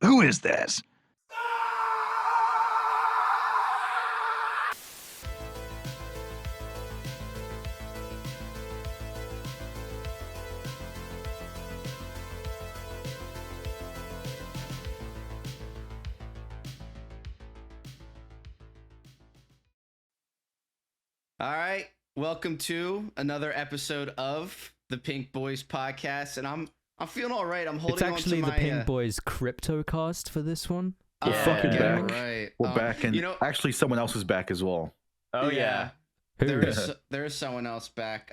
Who is this? All right, welcome to another episode of the Pink Boys podcast, and I'm feeling all right. I'm holding It's actually on to the Pink Boys cryptocast for this one. We're fucking back. Right. We're back, and actually someone else is back as well. Oh yeah, Who? there is someone else back.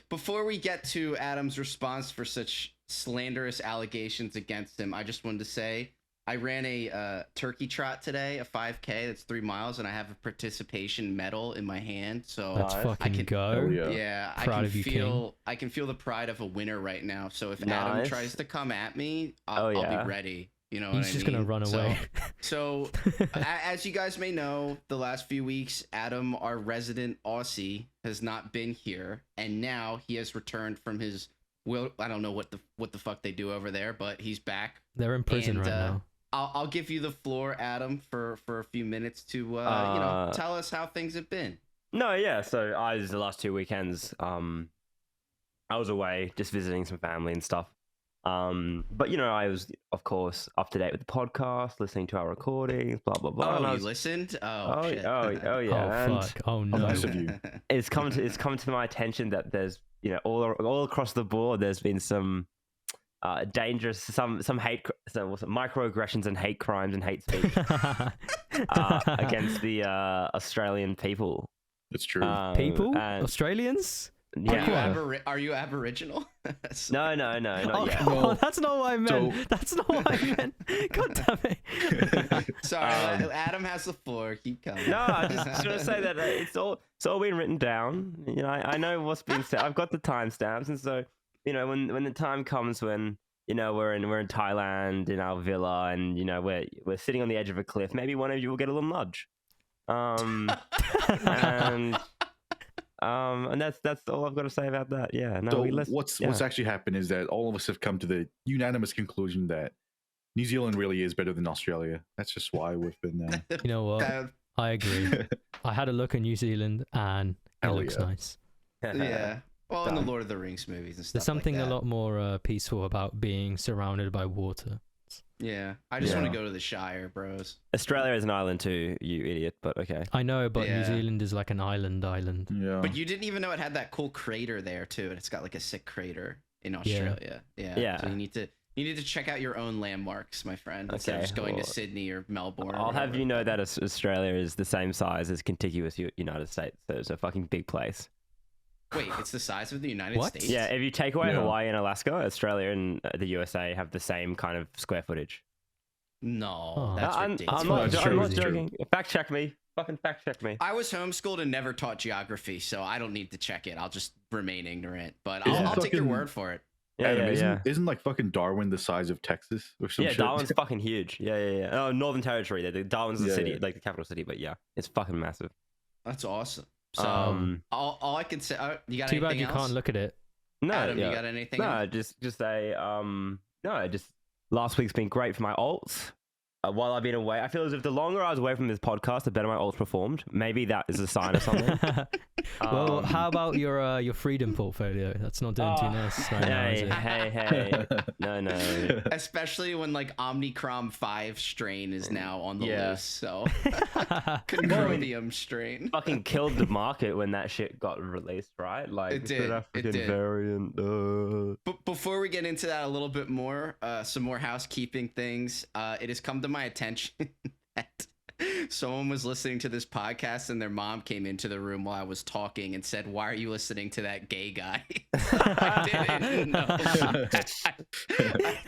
Before we get to Adam's response for such slanderous allegations against him, I just wanted to say I ran a turkey trot today, a 5K. That's 3 miles, and I have a participation medal in my hand. So Let's fucking go. Yeah, Proud of you, King. I can feel the pride of a winner right now. So if Adam tries to come at me, I'll be ready. You know what I mean? He's just gonna run away. So as you guys may know, the last few weeks, Adam, our resident Aussie, has not been here, and now he has returned from his. Well, I don't know what the fuck they do over there, but he's back. They're in prison right now. I'll give you the floor, Adam, for a few minutes to tell us how things have been. No, yeah. So the last 2 weekends, I was away just visiting some family and stuff. But I was of course up to date with the podcast, listening to our recordings, blah blah blah. Oh, you listened? Oh, Shit. oh yeah. Oh fuck! Oh no! Nice of you. It's come to my attention that there's all across the board there's been some dangerous some microaggressions and hate crimes and hate speech against the Australian people. It's true. People? Australians? Yeah. Are you Aboriginal? No, not yet. Oh, that's not what I meant. That's not what I meant. God damn it. Sorry, Adam has the floor. Keep coming. No, I just want to say that it's all been written down. I know what's being said. I've got the timestamps, and so when the time comes when we're in Thailand in our villa, and we're sitting on the edge of a cliff, maybe one of you will get a little nudge. And that's all I've got to say about that. Yeah. No. So what's actually happened is that all of us have come to the unanimous conclusion that New Zealand really is better than Australia. That's just why we've been. You know what? I agree. I had a look at New Zealand, and it looks nice. Yeah. Well, in the Lord of the Rings movies and stuff. There's something like that. a lot more peaceful about being surrounded by water. Yeah, I just want to go to the Shire, bros. Australia is an island too, you idiot, but okay. I know, but New Zealand is like an island. Yeah. But you didn't even know it had that cool crater there too, and it's got like a sick crater in Australia. Yeah. So you need to check out your own landmarks, my friend, instead of just going to Sydney or Melbourne. I'll have you know that Australia is the same size as contiguous United States, so it's a fucking big place. Wait, it's the size of the United States? Yeah, if you take away Hawaii and Alaska, Australia and the USA have the same kind of square footage. No, that's ridiculous. I'm not joking. Fact check me. Fucking fact check me. I was homeschooled and never taught geography, so I don't need to check it. I'll just remain ignorant. But I'll take your word for it. Yeah, Isn't like fucking Darwin the size of Texas or some shit? Yeah, Darwin's fucking huge. Yeah. Oh, Northern Territory. Darwin's the city, like the capital city, but yeah, it's fucking massive. That's awesome. So all I can say, you got too anything bad you else? can't look at it. No, Adam, you got anything? No, just last week's been great for my alts. While I've been away, I feel as if the longer I was away from this podcast, the better my alts performed. Maybe that is a sign of something. Well, how about your freedom portfolio? That's not doing too nice right now, is it? Hey. No. Especially when like Omicron 5 strain is now on the loose. So Chromium strain fucking killed the market when that shit got released, right? Like it did. African variant. But before we get into that a little bit more, some more housekeeping things. It has come to my attention that someone was listening to this podcast and their mom came into the room while I was talking and said, "Why are you listening to that gay guy?" I didn't know. I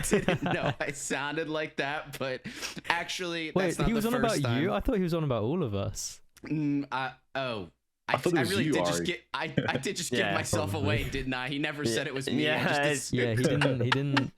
didn't know I sounded like that, but actually, that's not he was the on first about time. you? I thought he was on about all of us. I really did just get. I did just give myself away, didn't I? He never said it was me. He didn't.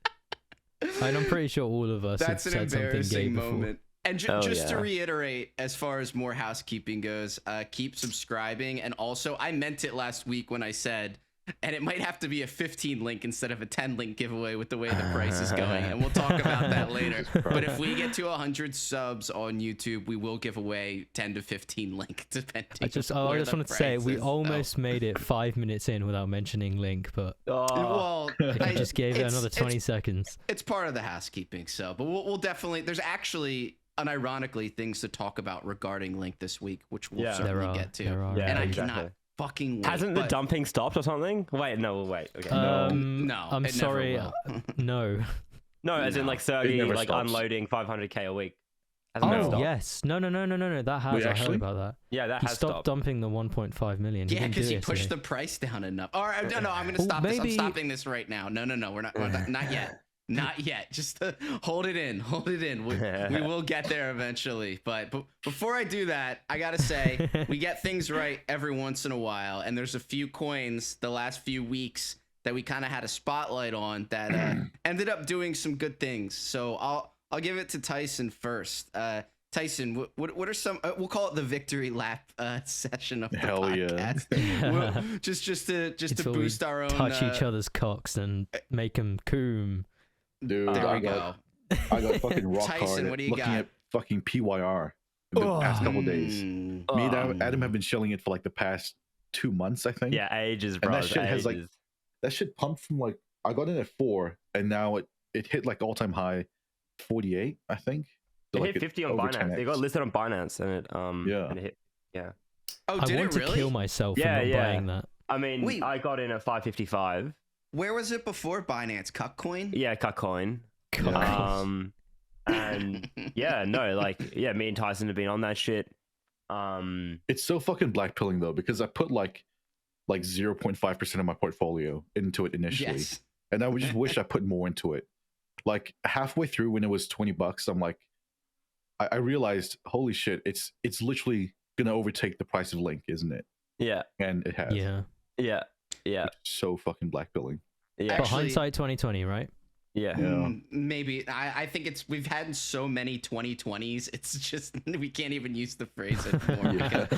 And I'm pretty sure all of us That's had an said something gay embarrassing before. moment. And just to reiterate, as far as more housekeeping goes, keep subscribing. And also, I meant it last week when I said and it might have to be a 15 link instead of a 10 link giveaway with the way the price is going, and we'll talk about that later. But if we get to 100 subs on YouTube, we will give away 10 to 15 link depending. I just wanted to say we almost made it 5 minutes in without mentioning link, but well, I just gave it another 20 seconds. It's part of the housekeeping, so but we'll definitely. There's actually unironically things to talk about regarding link this week, which we'll certainly get to. And I cannot fucking wait. Hasn't the dumping stopped or something? Wait, no, wait. Okay. No, I'm sorry. No. No, as in like Sergey like unloading 500k a week. Oh yes, no. That has. I heard about that. Yeah, that he has stopped dumping the 1.5 million. Yeah, because he pushed the price down enough. All right, no, I'm gonna stop this. I'm stopping this right now. No, we're not yet. Not yet. Just hold it in. We will get there eventually. But before I do that, I gotta say we get things right every once in a while, and there's a few coins the last few weeks that we kind of had a spotlight on that ended up doing some good things. So I'll give it to Tyson first. Tyson, what are some? We'll call it the victory lap session of the podcast. Yeah. just to boost our own. Touch each other's cocks and make them coom. Dude, there we go. I got fucking rock Tyson, hard what do you looking got? at fucking PYR in the past couple days. Me and Adam have been shilling it for like the past 2 months, I think. Yeah, ages, bro. And that shit has like that shit pumped from like I got in at 4, and now it hit like all-time high 48, I think. So it hit 50 on Binance. 10x. They got listed on Binance, and it and it hit. Yeah. Oh, I did want it really? to kill myself for not buying that. I mean, I got in at 555. Where was it before Binance? Cuckcoin? Yeah, Cuckcoin. And me and Tyson have been on that shit. It's so fucking blackpilling though, because I put like 0.5% of my portfolio into it initially, and I would just wish I put more into it. Like halfway through, when it was $20, I'm like, I realized, holy shit, it's literally gonna overtake the price of Link, isn't it? Yeah, and it has. Yeah. It's so fucking blackpilling. Yeah, but hindsight 2020, right? Yeah. Maybe. I think we've had so many 2020s. It's just we can't even use the phrase anymore.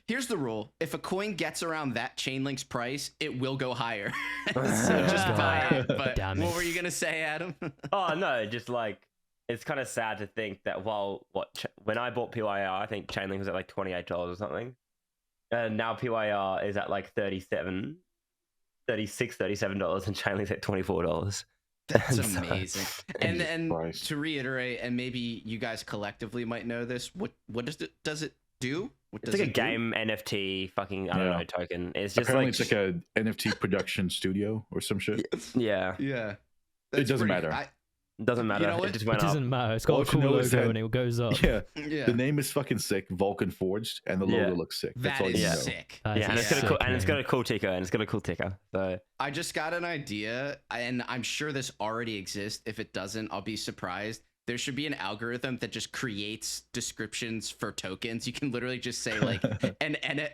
Here's the rule: if a coin gets around that Chainlink's price, it will go higher. So just buy it. But what were you gonna say, Adam? Oh no, just like it's kind of sad to think that when I bought PYR, I think Chainlink was at like $28 or something, and now PYR is at like $37, and Chainlink's at $24. That's amazing. And to reiterate, and maybe you guys collectively might know this, what does it do? It's like a game NFT fucking I don't know token. It's just apparently it's like a NFT production studio or some shit. Yeah. It doesn't matter. It doesn't matter. You know it just went up. It doesn't matter. It's got a cool logo and it goes up. Yeah. The name is fucking sick. Vulcan Forged, and the logo looks sick. That's all you know. Sick. And it's got a cool ticker. So I just got an idea, and I'm sure this already exists. If it doesn't, I'll be surprised. There should be an algorithm that just creates descriptions for tokens. You can literally just say like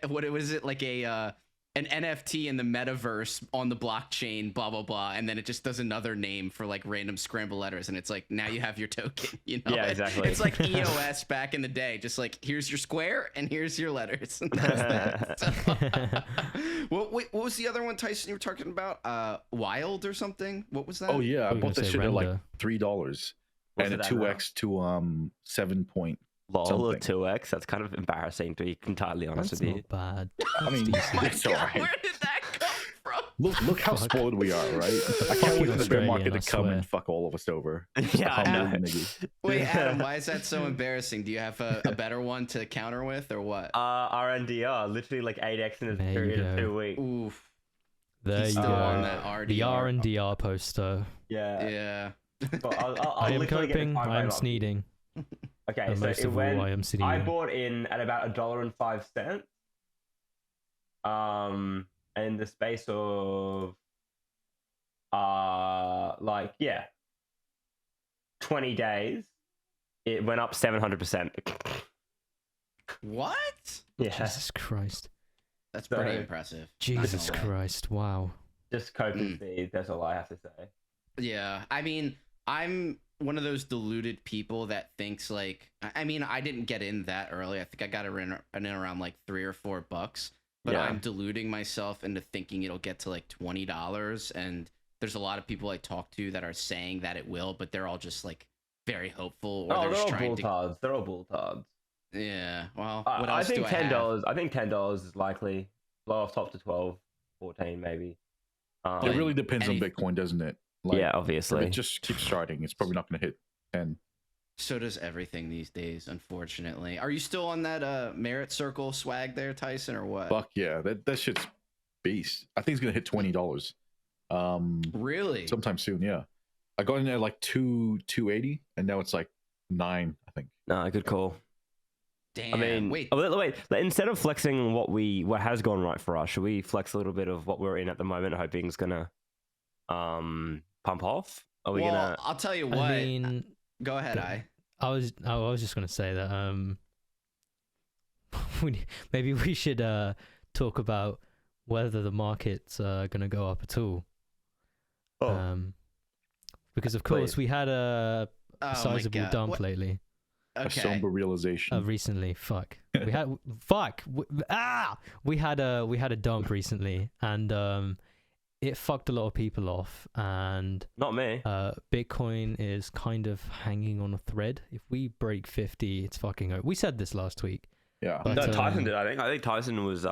what is it, like an NFT in the metaverse on the blockchain, blah blah blah, and then it just does another name for like random scramble letters, and it's like now you have your token. You know? Yeah, exactly. It's like EOS back in the day, just like here's your square and here's your letters. And that's that. So, what was the other one, Tyson? You were talking about Wild or something? What was that? Oh yeah, I bought that shit at like $3. And a 2x to 7 point. Lol, a 2x. That's kind of embarrassing, to be entirely honest with you. Not bad. I mean, it's all right. Where did that come from? Look how spoiled we are, right? I can't wait for the bear market to come and fuck all of us over. Yeah, I know. Wait, Adam, why is that so embarrassing? Do you have a better one to counter with, or what? RNDR, literally like 8x in a period of 2 weeks. Oof. There you go. On that RDR. The RNDR poster. Yeah. I am coping. I am sneeding. Okay, and so most of all, I am sneeding. I bought in at about $1.05. In the space of 20 days, it went up 700%. What? Yeah. Jesus Christ. That's pretty impressive. Jesus Christ! Wow. Just coping speed. That's all I have to say. Yeah, I mean, I'm one of those deluded people that thinks like, I mean, I didn't get in that early. I think I got in around like $3 or $4. but Yeah. I'm deluding myself into thinking it'll get to like $20. And there's a lot of people I talk to that are saying that it will, but they're all just like very hopeful, or Oh, they're they're just all trying to. bulltards. They're all bulltards. Yeah. Well, what I else think do I have? $10. I think $10 is likely. Blow off top to 12, 14 maybe. But- It really depends on any- Bitcoin, doesn't it? Yeah, If obviously. it just keeps starting, it's probably not going to hit 10. So does everything these days, unfortunately. Are you still on that merit circle swag there, Tyson, or what? Fuck yeah, that shit's beast. I think it's going to hit $20. Really? Sometime soon. Yeah, I got in at like 280, and now it's like 9. I think. No, good call. Damn. I mean, wait. wait. Instead of flexing what has gone right for us, should we flex a little bit of what we're in at the moment, hoping is gonna pump off? Are we well, gonna? I'll tell you what. I mean, Go ahead, I. I was just gonna say that maybe we should talk about whether the market's gonna go up at all. Because of course Please. we had a Oh my sizable God. dump What- lately. A Okay. somber realization. Recently, we had we had a dump recently, and it fucked a lot of people off, and Not me. Bitcoin is kind of hanging on a thread. If we break 50, it's fucking over. We said this last week. Yeah. But, No, Tyson did. I think Tyson was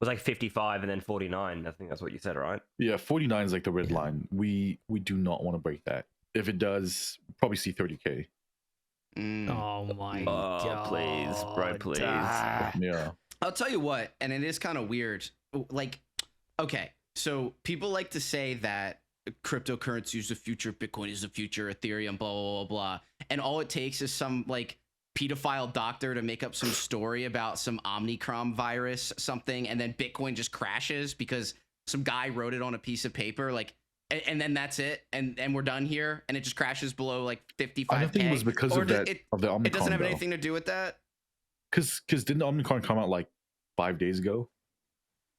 like 55 and then 49. I think that's what you said, right? Yeah, 49 is like the red Yeah. line. We do not want to break that. If it does, probably see 30K. Mm. Oh my Oh, god! please, bro, please. Yeah. I'll tell you what, and it is kind of weird. Like, okay, so people like to say that cryptocurrency is the future, Bitcoin is the future, Ethereum, blah, blah, blah, blah. And all it takes is some like pedophile doctor to make up some story about some Omicron virus, something, and then Bitcoin just crashes because some guy wrote it on a piece of paper. Like, and then that's it, and we're done here, and it just crashes below like 55K. I don't think it was because Or of does that it, of the Omicron. it doesn't have though. anything to do with that. Because didn't the Omicron come out like 5 days ago?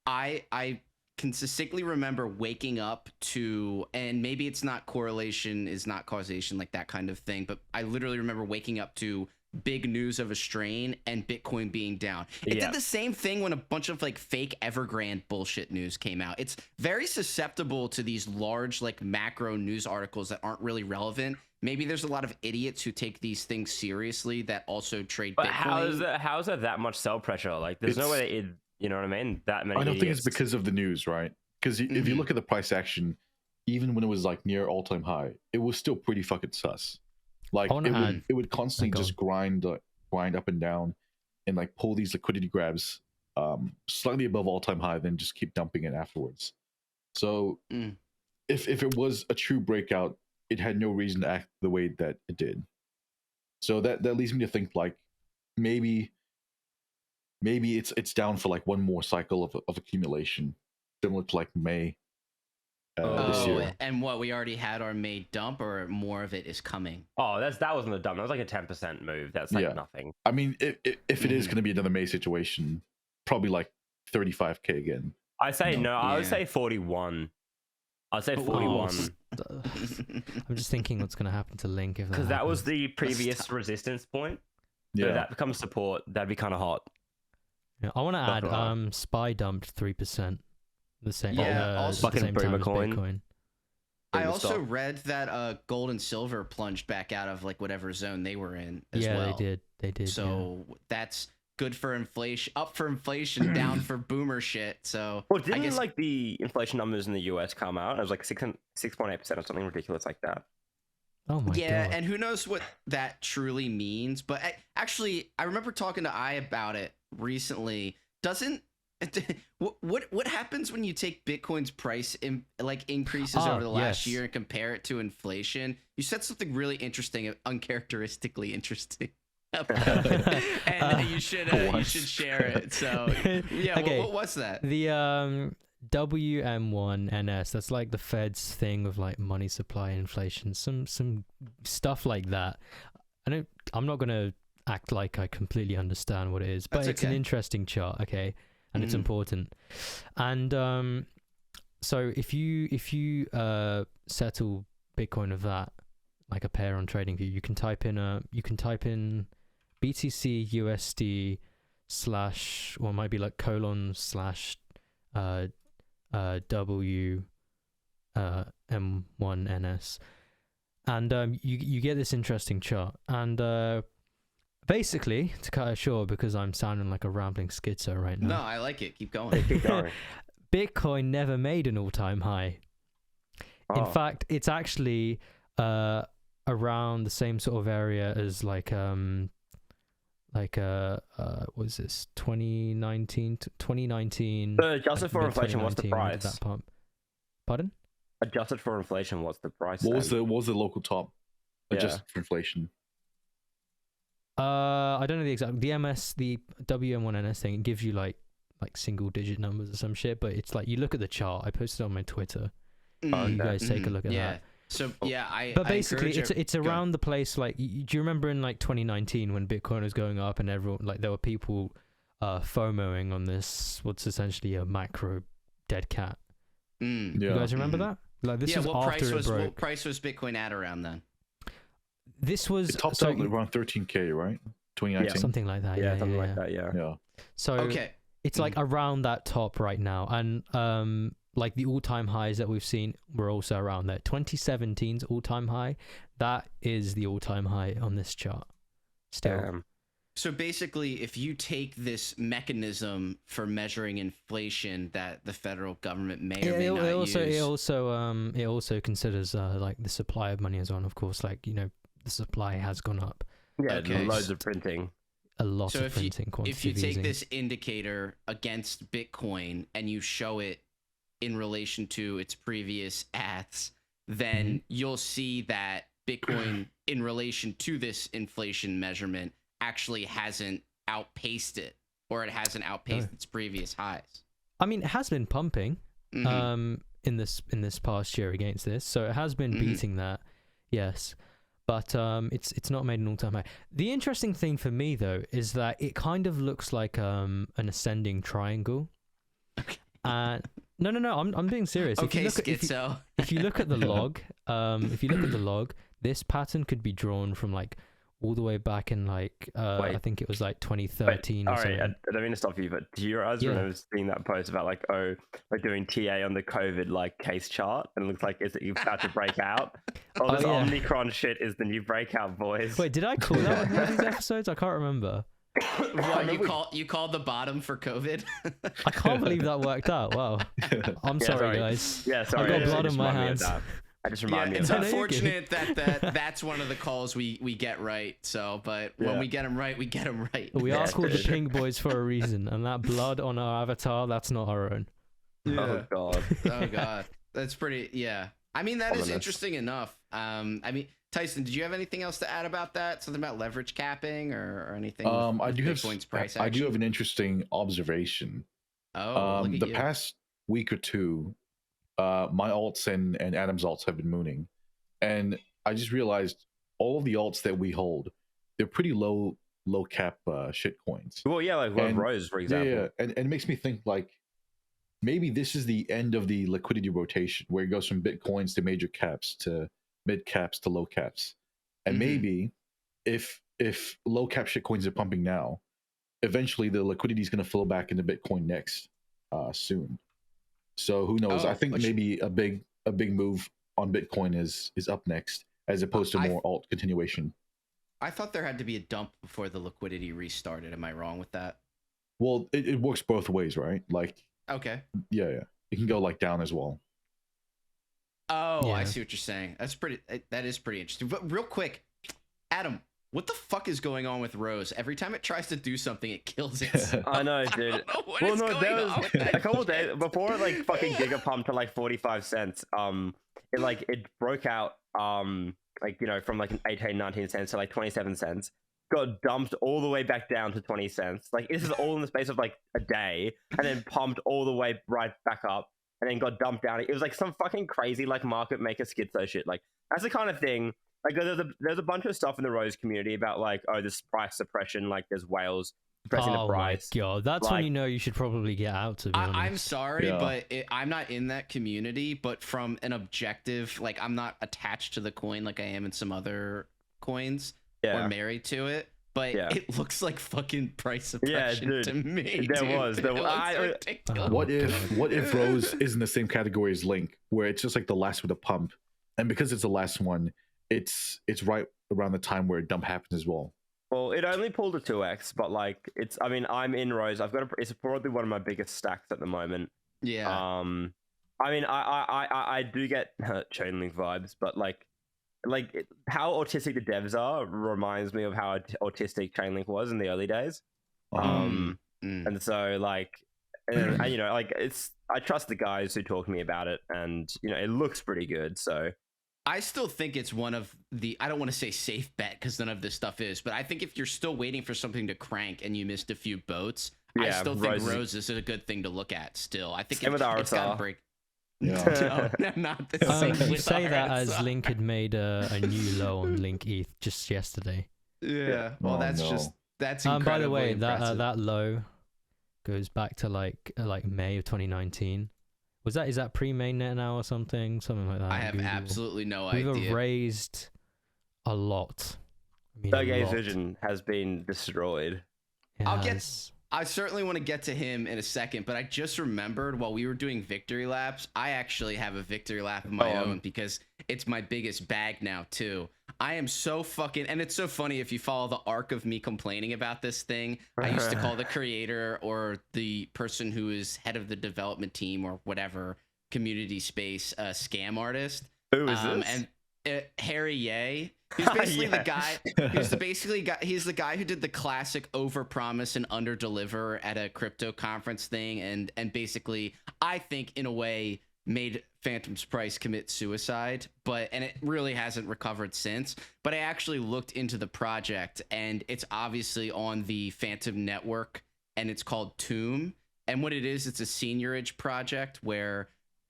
I can distinctly remember waking up to, and maybe it's not correlation is not causation, like that kind of thing, but I literally remember waking up to big news of a strain and Bitcoin being down. It Yeah. did the same thing when a bunch of like fake Evergrande bullshit news came out. It's very susceptible to these large like macro news articles that aren't really relevant. Maybe there's a lot of idiots who take these things seriously that also trade But Bitcoin. how is there that much sell pressure? Like, there's no way it. You know what I mean? That many. I don't think it's idiots. because of the news, right? Because if you Mhm. look at the price action, even when it was like near all-time high, it was still pretty fucking sus. Like I wanna add- it would constantly go just grind up and down, and like pull these liquidity grabs slightly above all-time high, then just keep dumping it afterwards. So Mm. if it was a true breakout, it had no reason to act the way that it did. So that leads me to think like maybe it's down for like one more cycle of accumulation, similar to like May this year. And what, we already had our May dump, or more of it is coming? Oh, that wasn't a dumb. That was like a 10% move. That's like Yeah. nothing. I mean, if it is Mhm. going to be another May situation, probably like 35K again. I say no. I would Yeah. say 41. I'd say Oh, 41 I'm just thinking what's gonna happen to Link if because that was happens. the previous Stop. resistance point. So Yeah, if that becomes support, that'd be kind of hot. Yeah, I want to add Fucking Spy dumped 3%. The same. Yeah, also- at the same Fucking time as Bitcoin. Bitcoin. I Bring the also stock. read that gold and silver plunged back out of like whatever zone they were in as Yeah, well. they did. So that's good for inflation, up for inflation, down for boomer shit. So Well, I didn't guess like the inflation numbers in the US come out? It was like 6.8% or something ridiculous like that. Yeah. Oh my yeah, god. and who knows what that truly means. But actually, I remember talking to I about it recently. Doesn't what happens when you take Bitcoin's price increases over the last yes. year and compare it to inflation? You said something really interesting, uncharacteristically interesting. And you should share it. So yeah, Okay. what was that? The WM1NS, that's like the Fed's thing of like money supply inflation, some stuff like that. I'm not gonna act like I completely understand what it is, but That's it's an okay. interesting chart, okay, and it's Mhm. important. And so if you settle Bitcoin of that, like a pair on TradingView, you can type in BTC USD slash, or it might be like colon slash W M1NS, and you get this interesting chart, and basically, to cut it short, because I'm sounding like a rambling schizo right No, now. I like it. Keep going. Keep going. Bitcoin never made an all-time high. In Oh. fact, it's actually around the same sort of area as like what's this, 2019 So adjusted for inflation, what's the mid-2019 when we did price? that pump. Pardon? Adjusted for inflation, what's the price? What then? was the local top? Yeah. Just for inflation. I don't know the exact, the WM1NS thing, it gives you like single digit numbers or some shit, but it's like, you look at the chart, I posted it on my Twitter. Mm, You guys take a look at yeah. that. So yeah, But I basically, encourage it's around the place. Like, do you remember in like 2019 when Bitcoin was going up and everyone, like, there were people FOMOing on this, what's essentially a macro dead cat. Mm. Yeah. You guys remember that? Like, this Yeah, was after it broke. what price was Bitcoin at around then? This was It topped so out around 13K, right? 2019. something like that. Yeah, Yeah, something yeah, like yeah. that. Yeah. Yeah. So Okay. it's like around that top right now, and like the all-time highs that we've seen were also around there. 2017's all-time high, that is the all-time high on this chart still. Damn. So basically, if you take this mechanism for measuring inflation that the federal government may or may not use, it also considers like the supply of money as well. And of course, like, you know, the supply has gone up. Yeah, Okay. loads of printing. A lot so of if printing you quantity. take this indicator against Bitcoin and you show it in relation to its previous ads, then you'll see that Bitcoin in relation to this inflation measurement actually hasn't outpaced it, or it hasn't outpaced its previous highs. I mean, it has been pumping Mhm. in this past year against this, so it has been beating that, yes. But it's not made an all-time high. The interesting thing for me though is that it kind of looks like an ascending triangle. No, I'm being serious. Okay, Schizo. schizo. If you look at the log, this pattern could be drawn from like all the way back in like I think it was like 2013 All or right, something. I don't mean to stop you, but do you guys remember seeing that post about like, oh, we're doing TA on the COVID like case chart, and it looks like it's about to break out? Oh, this Omicron shit is the new breakout, boys. Wait, did I call that on one of these episodes? I can't remember. What, you called the bottom for COVID? I can't believe that worked out. Wow. I'm sorry, sorry. guys. Yeah, sorry. I've got blood on my hands. I just remind me of It's that. unfortunate that that's one of the calls we get right. So, but when we get them right, we get them right. We are called the Pink Boys for a reason, and that blood on our avatar, that's not our own. Oh god. Oh god, that's pretty. Yeah, I mean that is interesting enough. I mean, Tyson, did you have anything else to add about that? Something about leverage capping or anything? I do Bitcoin's price I do action? have an interesting observation. Oh, look at The you. past week or two, my alts and Adam's alts have been mooning, and I just realized all of the alts that we hold, they're pretty low cap shit coins. Well, yeah, like Love Rose, for example. Yeah, and it makes me think like maybe this is the end of the liquidity rotation where it goes from Bitcoins to major caps to mid caps to low caps, and maybe if low cap shit coins are pumping now, eventually the liquidity is going to flow back into Bitcoin next soon. So who knows? I think maybe a big move on Bitcoin is up next, as opposed to more alt continuation. I thought there had to be a dump before the liquidity restarted. Am I wrong with that? Well, it works both ways, right? Like, Okay. yeah, it can go like down as well. Oh, Yeah. I see what you're saying. That is pretty interesting. But real quick, Adam, what the fuck is going on with Rose? Every time it tries to do something, it kills it. I know, dude. I don't know what is going on with that a couple shit. days before it, like fucking gigapumped to like 45 cents. It broke out like, you know, from like 18, 19 cents to like 27 cents. Got dumped all the way back down to 20 cents. Like, this is all in the space of like a day, and then pumped all the way right back up, and then got dumped down. It was like some fucking crazy like market maker schizo shit. Like, that's the kind of thing. Like, there's a bunch of stuff in the Rose community about like, oh, this price suppression. Like, there's whales suppressing the price. Oh my god, that's when Like- you know you should probably get out. To be honest, I'm sorry, Yeah. but I'm not in that community. But from an objective, like I'm not attached to the coin like I am in some other coins Yeah. or married to it. but Yeah. it looks like fucking price suppression dude. to me. There dude. was. It looks ridiculous. What if Rose is in the same category as Link, where it's just like the last with a pump, and because it's the last one, it's right around the time where a dump happens as well. Well, it only pulled a 2x, but like it's. I mean, I'm in Rose. It's probably one of my biggest stacks at the moment. Yeah. I mean, I do get Chainlink vibes, but like how autistic the devs are reminds me of how autistic Chainlink was in the early days. And so like, and you know, like I trust the guys who talk to me about it, and you know, it looks pretty good. So I still think it's one of the, I don't want to say safe bet because none of this stuff is, but I think if you're still waiting for something to crank and you missed a few boats, I still think Rose is a good thing to look at still. I think it's got to break. Yeah. No, not the same. You say that as RSR. Link had made a new low on Link ETH just yesterday. Yeah. Well, that's incredibly By the way, impressive. that low goes back to like May of 2019. Is that pre-mainnet now or something like that? I have absolutely no We've idea. raised a lot. I mean, Sergey's vision has been destroyed. I certainly want to get to him in a second, but I just remembered while we were doing victory laps, I actually have a victory lap of my own because it's my biggest bag now too. I am so fucking, and it's so funny if you follow the arc of me complaining about this thing. I used to call the creator or the person who is head of the development team or whatever community space a scam artist. Who is this? And Harry Ye. He's basically the guy. He's the guy who did the classic overpromise and underdeliver at a crypto conference thing, and basically, I think in a way made Phantom's Price commit suicide. And it really hasn't recovered since. But I actually looked into the project, and it's obviously on the Phantom network, and it's called Tomb. And what it is, it's a seniorage project where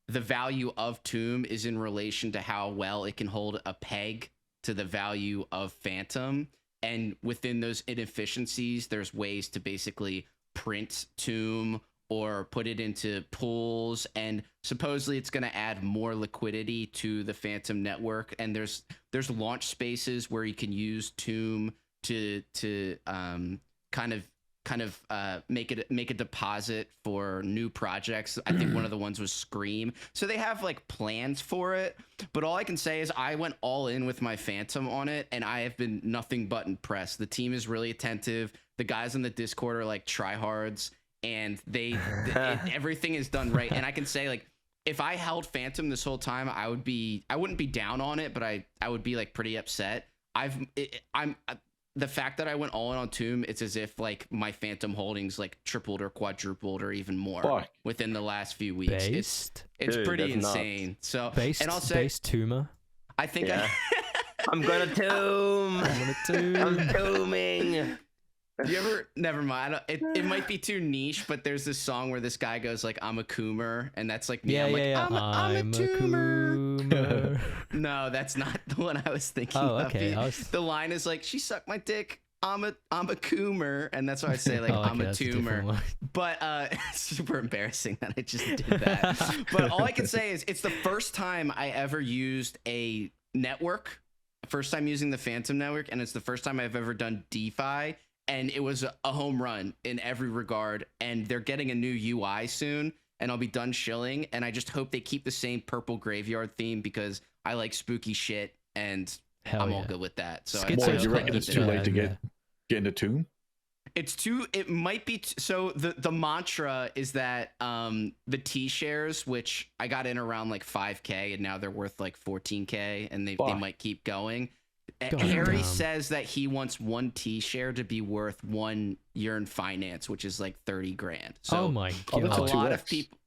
the value of Tomb is in relation to how well it can hold a peg to the value of Phantom. And within those inefficiencies, there's ways to basically print Tomb or put it into pools. And supposedly it's going to add more liquidity to the Phantom network. And there's launch spaces where you can use Tomb to kind of make a deposit for new projects. I think one of the ones was Scream. So they have like plans for it, but all I can say is I went all in with my Phantom on it, and I have been nothing but impressed. The team is really attentive. The guys in the Discord are like tryhards, and everything is done right. And I can say, like, if I held Phantom this whole time, I wouldn't be down on it, but I would be like pretty upset. The fact that I went all in on Tomb, it's as if like my Phantom holdings like tripled or quadrupled or even more within the last few weeks. Based? It's Dude, pretty that's insane. nuts. So Based, and I'll say, based Toomer. I think I'm gonna tomb. I'm tombing. You ever? Never mind. It might be too niche, but there's this song where this guy goes like, "I'm a coomer," and that's like me. Yeah, I'm like, yeah. I'm a toomer. Coomer. No, that's not the one I was thinking. Oh, of. okay. The line is like, "She sucked my dick. I'm a coomer," and that's why I say like, I'm a that's a different tumor. one. But it's super embarrassing that I just did that. But all I can say is it's the first time I ever used a network. First time using the Phantom network, and it's the first time I've ever done DeFi. And it was a home run in every regard. And they're getting a new UI soon, and I'll be done shilling. And I just hope they keep the same purple graveyard theme because I like spooky shit, and I'm all good with that. So you reckon it's too late to get into Tomb? It's too. It might be. So the mantra is that the T shares, which I got in around like 5K, and now they're worth like 14K, and they might keep going. Harry says that he wants one T share to be worth 1 year in finance, which is like 30 grand. So oh my god, a lot of people.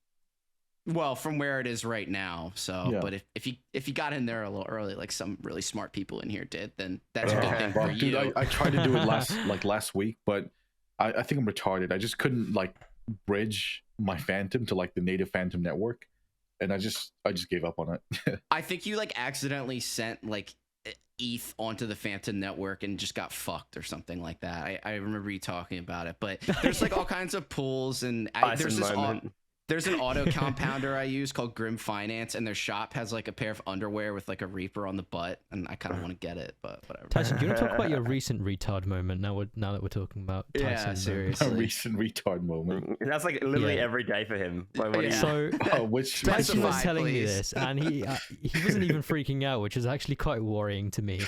Well, from where it is right now. So, yeah. But if you got in there a little early, like some really smart people in here did, then that's a good thing for you. Dude, I tried to do it last week, but I think I'm retarded. I just couldn't like bridge my Phantom to like the native Phantom network, and I just gave up on it. I think you like accidentally sent like ETH onto the Phantom network and just got fucked or something like that. I remember you talking about it, but there's like all kinds of pools, and there's this There's an auto compounder I use called Grim Finance, and their shop has like a pair of underwear with like a Reaper on the butt, and I kind of want to get it, but whatever. Tyson, do you want to talk about your recent retard moment now that we're talking about Tyson? Yeah, seriously. A recent retard moment. That's like literally every day for him. Like, what Yeah. So Which Tyson was Specify, telling me please. this, and he wasn't even freaking out, which is actually quite worrying to me.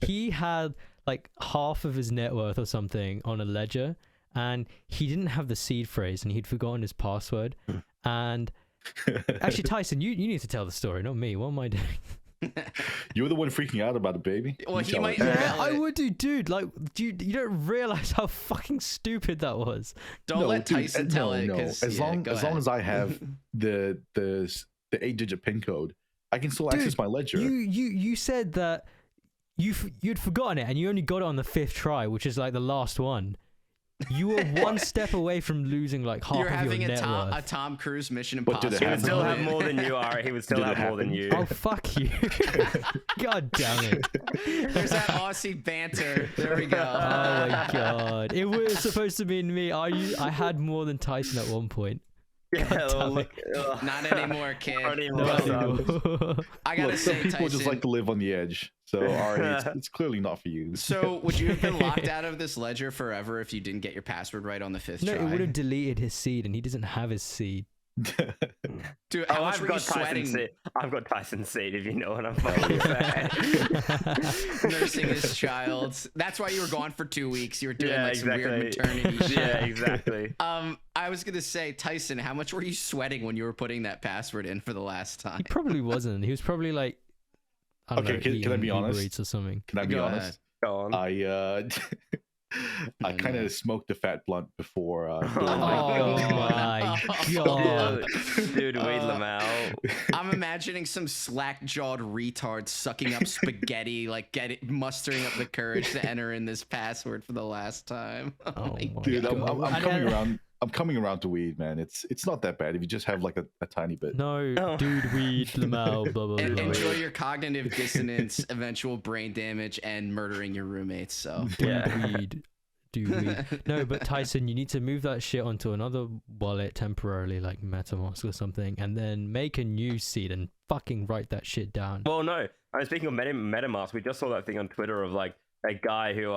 He had like half of his net worth or something on a ledger, and he didn't have the seed phrase, and he'd forgotten his password. And actually, Tyson, you need to tell the story, not me. What am I doing? you were the one freaking out about it, baby. Well, You he tell might- us. Yeah. I would do, dude. Like, you don't realize how fucking stupid that was. Don't let dude, Tyson tell it. No. 'Cause- As yeah, long go as ahead. I have the 8-digit PIN code, I can still Dude, access my ledger. You said that you'd forgotten it, and you only got it on the 5th try, which is like the last one. You were one step away from losing like half You're of having your a net Tom worth. Cruise Mission But did Impossible. it He would still happen? have more than you are. He would still Did it have more than happen? you. Oh, fuck you. God damn it. There's that Aussie banter. There we go. Oh my god. It was supposed to be me. I had more than Tyson at one point. Yeah, God damn look, Not anymore, kid. Not anymore. No, son. I gotta Look, some say, people Tyson. just like to live on the edge. So, Ari, it's clearly not for you. So, would you have been locked out of this ledger forever if you didn't get your password right on the 5th No, try? it would have deleted his seed, and he doesn't have his seed. Dude, Oh, how much I've were you got Tyson's sweating seed. I've got Tyson's seed, if you know what I'm fucking saying. nursing his child? That's why you were gone for 2 weeks. You were doing Yeah, like some weird maternity shit. Yeah, exactly. I was gonna say, Tyson, how much were you sweating when you were putting that password in for the last time? He probably wasn't. He was probably like, I don't Okay, know, can I eating be Uber honest? Eats or something. Can I be Go honest? Go on. I kind no. of smoked a fat blunt before. Oh doing Oh my- my god. Dude, weed Lamau. I'm imagining some slack-jawed retard sucking up spaghetti, like mustering up the courage to enter in this password for the last time. Oh my Dude, god. I'm coming around. I'm coming around to weed, man. It's not that bad if you just have like a tiny bit. No, Oh. dude, weed, Lamau, blah, blah, blah. Enjoy your cognitive dissonance, eventual brain damage, and murdering your roommates. So Yeah. Do weed. No, but Tyson, you need to move that shit onto another wallet temporarily, like MetaMask or something, and then make a new seed and fucking write that shit down. Well, no. I was speaking of MetaMask. We just saw that thing on Twitter of like a guy who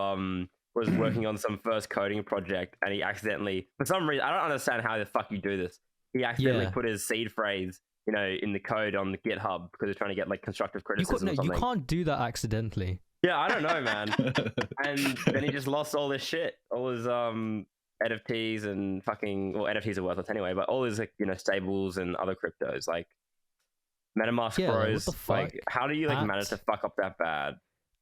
was working on some first coding project, and he accidentally, for some reason, I don't understand how the fuck you do this. He accidentally Yeah. put his seed phrase, in the code on the GitHub because he's trying to get like constructive You, criticism. you can't do that accidentally. Yeah, I don't know, man. And then he just lost all this shit, all his NFTs and fucking, well, NFTs are worthless anyway, but all his like stables and other cryptos, like MetaMask Yeah, like, what Bros. the fuck? Like, how do you manage to fuck up that bad?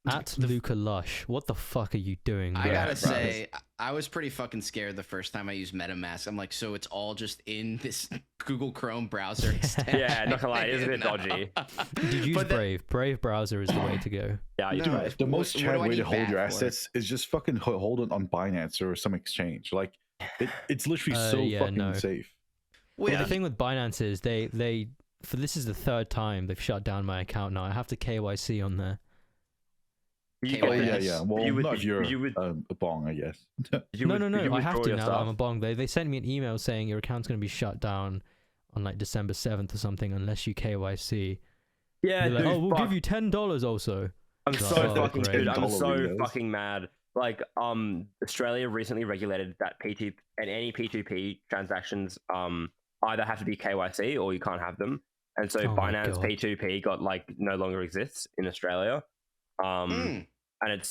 At Luca Lush, what the fuck are you doing, bro? I gotta bro. say, I was pretty fucking scared the first time I used MetaMask. I'm like, so it's all just in this Google Chrome browser extension. Yeah, not gonna lie, it is a bit No. dodgy. Did you use But the- Brave? Brave browser is the way to go. Yeah, you No, try. The most what do Chad I way need to hold that your for? assets is just fucking hold it on Binance or some exchange. Like it's literally so Yeah, fucking no. safe. Wait, Well, the thing with Binance is they for this is the 3rd time they've shut down my account now. I have to KYC on there. Okay, Oh well, yeah, yes. yeah. Well, You would- not if you're you would- a bong, I guess. No. I have to now that I'm a stuff? bong. They sent me an email saying your account's going to be shut down on like December 7th or something unless you KYC. Yeah, They're like, dude, oh, we'll fuck. give you $10 also. I'm Like, so oh, fucking great. dude. I'm Dollar so Windows. fucking mad. Like, Australia recently regulated that P2 and any P2P transactions either have to be KYC or you can't have them. And so Oh my Binance God. P2P got like no longer exists in Australia. Mm. And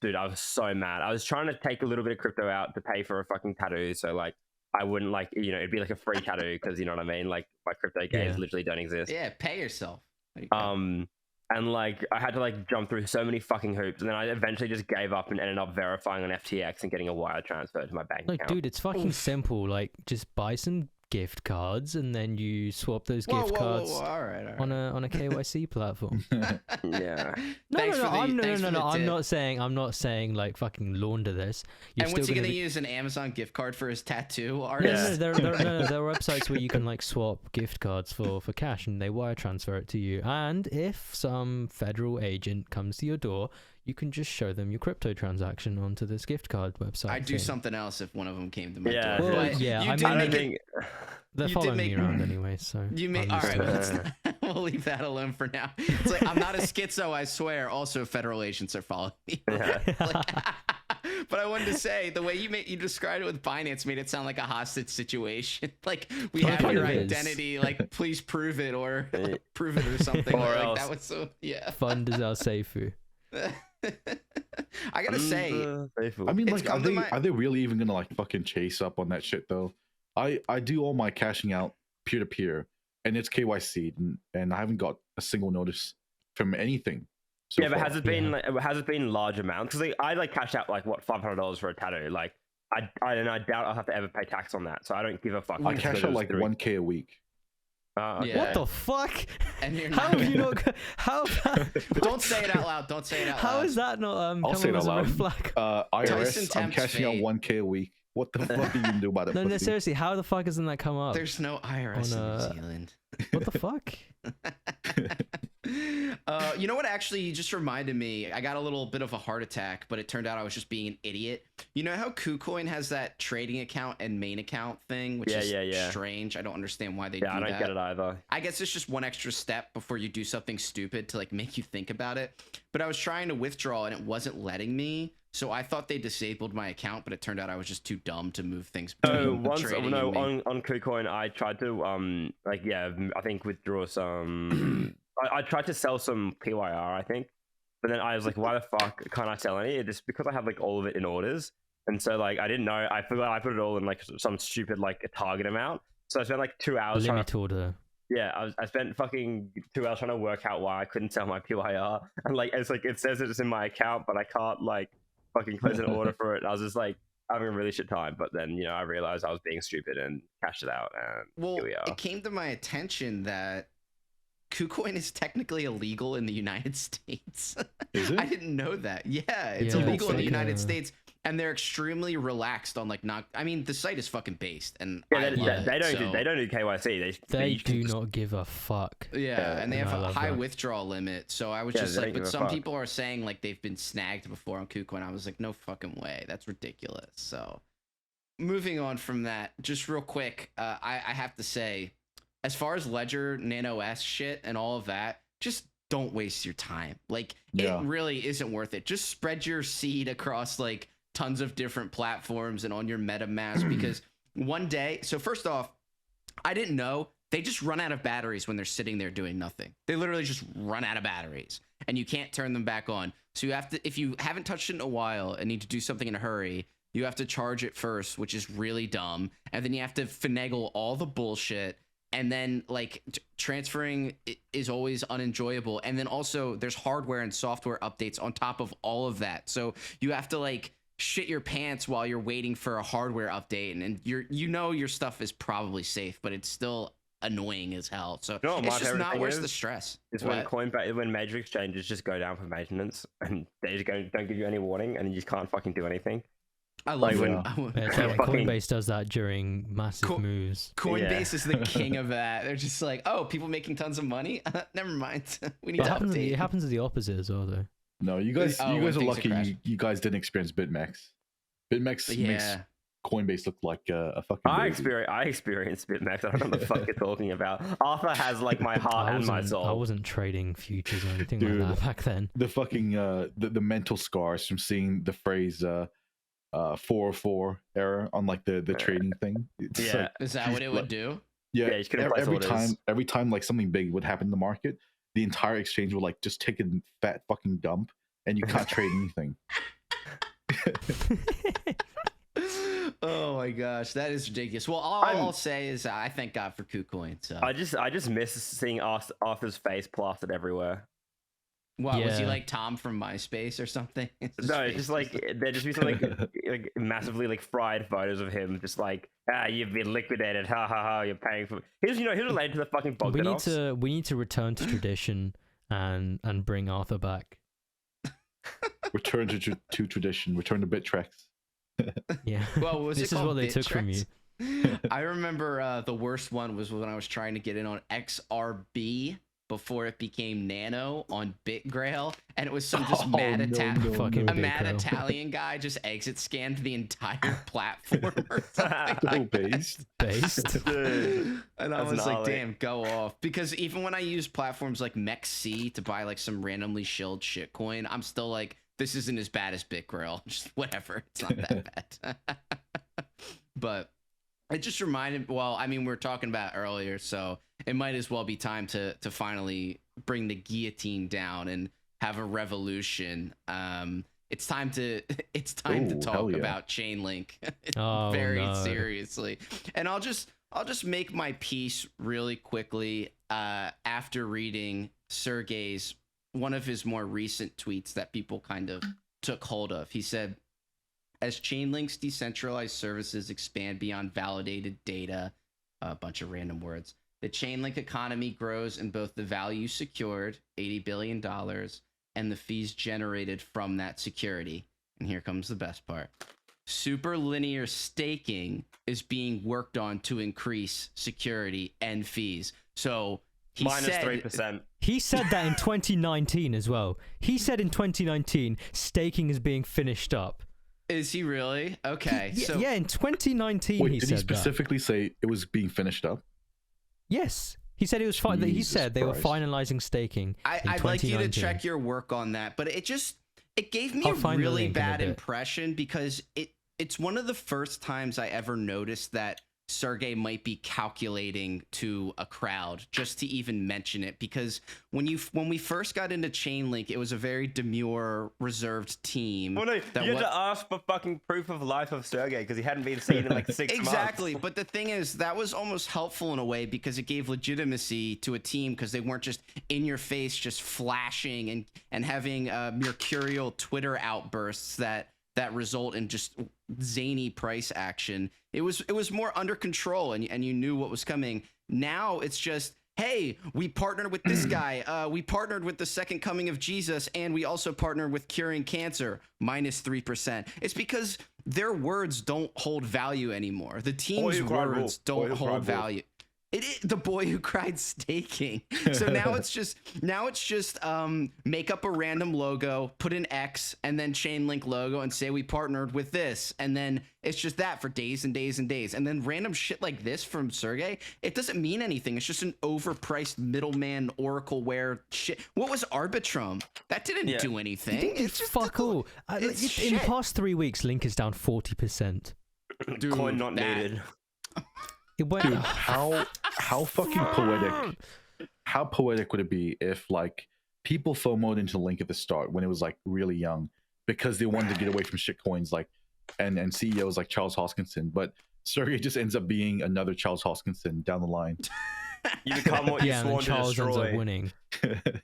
dude, I was so mad. I was trying to take a little bit of crypto out to pay for a fucking tattoo, so like I wouldn't like it'd be like a free tattoo because you know what I mean. Like my crypto games Yeah. literally don't exist. Yeah, pay yourself. There you go. And like I had to like jump through so many fucking hoops, and then I eventually just gave up and ended up verifying on FTX and getting a wire transfer to my bank Like, account. dude, it's fucking simple. Like, just buy some gift cards and then you swap those gift cards All right. on a KYC platform. Yeah. Thanks for the- I'm thanks for the I'm tip. not saying like fucking launder this. You're And what's he still gonna be... use an Amazon gift card for his tattoo No, artist? there are websites where you can like swap gift cards for cash and they wire transfer it to you. And if some federal agent comes to your door, you can just show them your crypto transaction onto this gift card website. I'd do thing. something else if one of them came to my Yeah. door. Well, But yeah, you I did mean, make think They're you did following make- me around anyway, so You may. I'm All used right, to well, it. let's not, we'll leave that alone for now. It's like I'm not a schizo, I swear. Also, federal agents are following me. Yeah. Like, but I wanted to say the way you described it with Binance made it sound like a hostage situation. Like we It have kind your of is. identity. Like please prove it or prove it or something. Or like else. that was so yeah. Fund is our seifu. I gotta say, I mean, It's like, come to my- are they really even gonna like fucking chase up on that shit though? I do all my cashing out peer to peer, and it's KYC, and I haven't got a single notice from anything. So yeah, but far. has it been Yeah. like, has it been large amounts? Because I like cashed out like what $500 for a tattoo. Like I doubt I'll have to ever pay tax on that. So I don't give a fuck. I Just cash because it out was like through- 1K a week. Yeah. What the fuck? and you're How not. have you not? How? Don't say it out loud. Don't say it out How loud. is that not I'll coming say it as out a red loud. flag? Tyson IRS, I'm tempts cashing out fate. 1K a week. What the fuck are you gonna do about it? No, pussy? seriously, how the fuck hasn't that come up? There's no IRS On, in New Zealand. What the fuck? You know what? Actually, you just reminded me. I got a little bit of a heart attack, but it turned out I was just being an idiot. You know how KuCoin has that trading account and main account thing, which Yeah, is yeah. strange. I don't understand why they Yeah, do I don't that. get it either. I guess it's just one extra step before you do something stupid to like make you think about it. But I was trying to withdraw and it wasn't letting me. So I thought they disabled my account, but it turned out I was just too dumb to move things So between once trading no and me. on KuCoin, I tried to I think withdraw some. I tried to sell some PYR, I think, but then I was like, why the fuck can't I sell any? It's because I have like all of it in orders, and so like I didn't know. I forgot I put it all in like some stupid like a target amount. So I spent like 2 hours trying Limit to. order. Yeah, I spent fucking 2 hours trying to work out why I couldn't sell my PYR, and like it's like it says it's in my account, but I can't like fucking close an order for it. And I was just like having a really shit time, but then I realized I was being stupid and cashed it out, and Well, here we are. it came to my attention that KuCoin is technically illegal in the United States. Is it? I didn't know that. Yeah, it's Yeah, illegal in the it's like, United States, and they're extremely relaxed on like not. I mean, the site is fucking based, and Yeah, I they, love they, it, they don't so- do, they don't do KYC. They you can do just- not give a fuck. Yeah, and they have I a love high that. withdrawal limit. So I was Yeah, just they like, don't but give a some fuck. people are saying like they've been snagged before on KuCoin. I was like, no fucking way. That's ridiculous. So moving on from that, just real quick, I have to say, as far as Ledger, Nano S shit, and all of that, just don't waste your time. Like, Yeah. it really isn't worth it. Just spread your seed across like tons of different platforms and on your MetaMask because one day, so first off, I didn't know they just run out of batteries when they're sitting there doing nothing. They literally just run out of batteries and you can't turn them back on. So you have to, if you haven't touched it in a while and need to do something in a hurry, you have to charge it first, which is really dumb. And then you have to finagle all the bullshit. And then like transferring is always unenjoyable. And then also there's hardware and software updates on top of all of that. So you have to like shit your pants while you're waiting for a hardware update. And your stuff is probably safe, but it's still annoying as hell. So You know what my it's just favorite not thing worth is? the stress. It's What? when major exchanges just go down for maintenance and they just don't give you any warning and you just can't fucking do anything. I love like when Yeah, it's like when Fucking- Coinbase does that during massive Co- moves. Coinbase is the king of that. They're just like, oh, people making tons of money. Never mind. We need But to it happens, update. it happens to the opposite as well, though. No, you guys Oh, you when guys are things are lucky. crashing. You guys didn't experience BitMEX. BitMEX makes Yeah. Coinbase look like a fucking. I baby. experienced BitMEX. I don't know what the fuck you're talking about. Arthur has like my heart and my I soul. wasn't trading futures or anything Dude. like that back then. The fucking the mental scars from seeing the phrase 404 error on like the trading thing. It's Yeah. like, Is that what it would do? yeah. Yeah, you couldn't place orders. Every time like something big would happen in the market, the entire exchange would like just take a fat fucking dump, and you can't trade anything. Oh my gosh, that is ridiculous. Well, all I'll say is I thank God for KuCoin. So, I just miss seeing Arthur's face plastered everywhere. what was he Yeah. like Tom from MySpace or something? His No, it's face just was like there just be some like massively like fried photos of him, just like you've been liquidated, ha ha ha, you're paying for. He's he's related to the fucking Bogdanovs. we need to return to tradition and bring Arthur back. Return to tradition. Return to Bittrex. Yeah. Well, was it this is called what they took from Bittrex? you. I remember the worst one was when I was trying to get in on XRB. before it became Nano on BitGrail, and it was some just Fucking a mad BitGrail. Italian guy just exit scanned the entire platform or something. So based. Based. Dude, And I that's was like, gnarly. damn, go off. Because even when I use platforms like MEXC to buy like some randomly shilled shitcoin, I'm still like, this isn't as bad as BitGrail. Just whatever. It's not that bad. But it just reminded, well, I mean, we were talking about earlier, so it might as well be time to finally bring the guillotine down and have a revolution. It's time to Ooh, talk hell yeah. about Chainlink Oh, very no. seriously. And I'll just make my piece really quickly after reading Sergey's one of his more recent tweets that people kind of took hold of. He said, as Chainlink's decentralized services expand beyond validated data, a bunch of random words, the Chainlink economy grows in both the value secured, $80 billion, and the fees generated from that security. And here comes the best part. Super linear staking is being worked on to increase security and fees. So he Minus said, 3%. He said that in 2019 as well. He said in 2019 staking is being finished up. Is he really? Okay. Yeah, so yeah, in 2019 Wait, he did said he specifically say it was being finished up? that. Yes. He said it was fine. He Jesus said they were Christ. finalizing staking. I'd like you to check your work on that, but it gave me I'll a find the really link in a bad bit. impression because it's one of the first times I ever noticed that Sergey might be calculating to a crowd just to even mention it, because when we first got into Chainlink, it was a very demure, reserved team. Well, no, that you had wa- to ask for fucking proof of life of Sergey because he hadn't been seen in like 6 months. Exactly, but the thing is, that was almost helpful in a way because it gave legitimacy to a team because they weren't just in your face, just flashing and having mercurial Twitter outbursts that result in just zany price action. It was more under control, and you knew what was coming. Now it's just, hey, we partnered with this guy. We partnered with the second coming of Jesus, and we also partnered with curing cancer, minus 3%. It's because their words don't hold value anymore. The team's who cried words wolf. Boy don't who hold cried wolf. value. It is the boy who cried staking. So now it's just make up a random logo, put an X, and then Chainlink logo, and say we partnered with this, and then it's just that for days and days and days, and then random shit like this from Sergey. It doesn't mean anything. It's just an overpriced middleman Oracleware shit. What was Arbitrum? That didn't do anything. It's fuck all. it's In the shit. past 3 weeks, Link is down 40%. Dude, Coin not that- needed. It went. Dude, how fucking poetic. How poetic would it be if like people FOMO'd into Link at the start when it was like really young because they wanted to get away from shitcoins like and CEOs like Charles Hoskinson, but Sergey just ends up being another Charles Hoskinson down the line. You become what you Yeah, and then sworn to Charles ends up destroy. winning.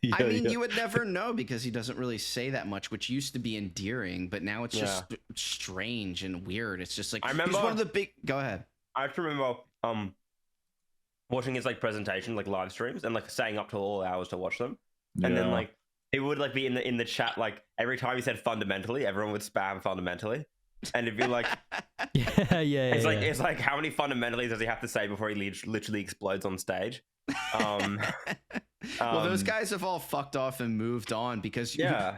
Yeah, I mean, yeah. you would never know because he doesn't really say that much, which used to be endearing, but now it's just strange and weird. It's just like, I he's remember- one of the big. Go ahead. I have to remember watching his like presentation, like live streams, and like staying up till all hours to watch them. And then Yeah. like he would like be in the chat, like every time he said fundamentally, everyone would spam fundamentally. And it'd be like Yeah. it's like how many fundamentally does he have to say before he literally explodes on stage? Well, those guys have all fucked off and moved on because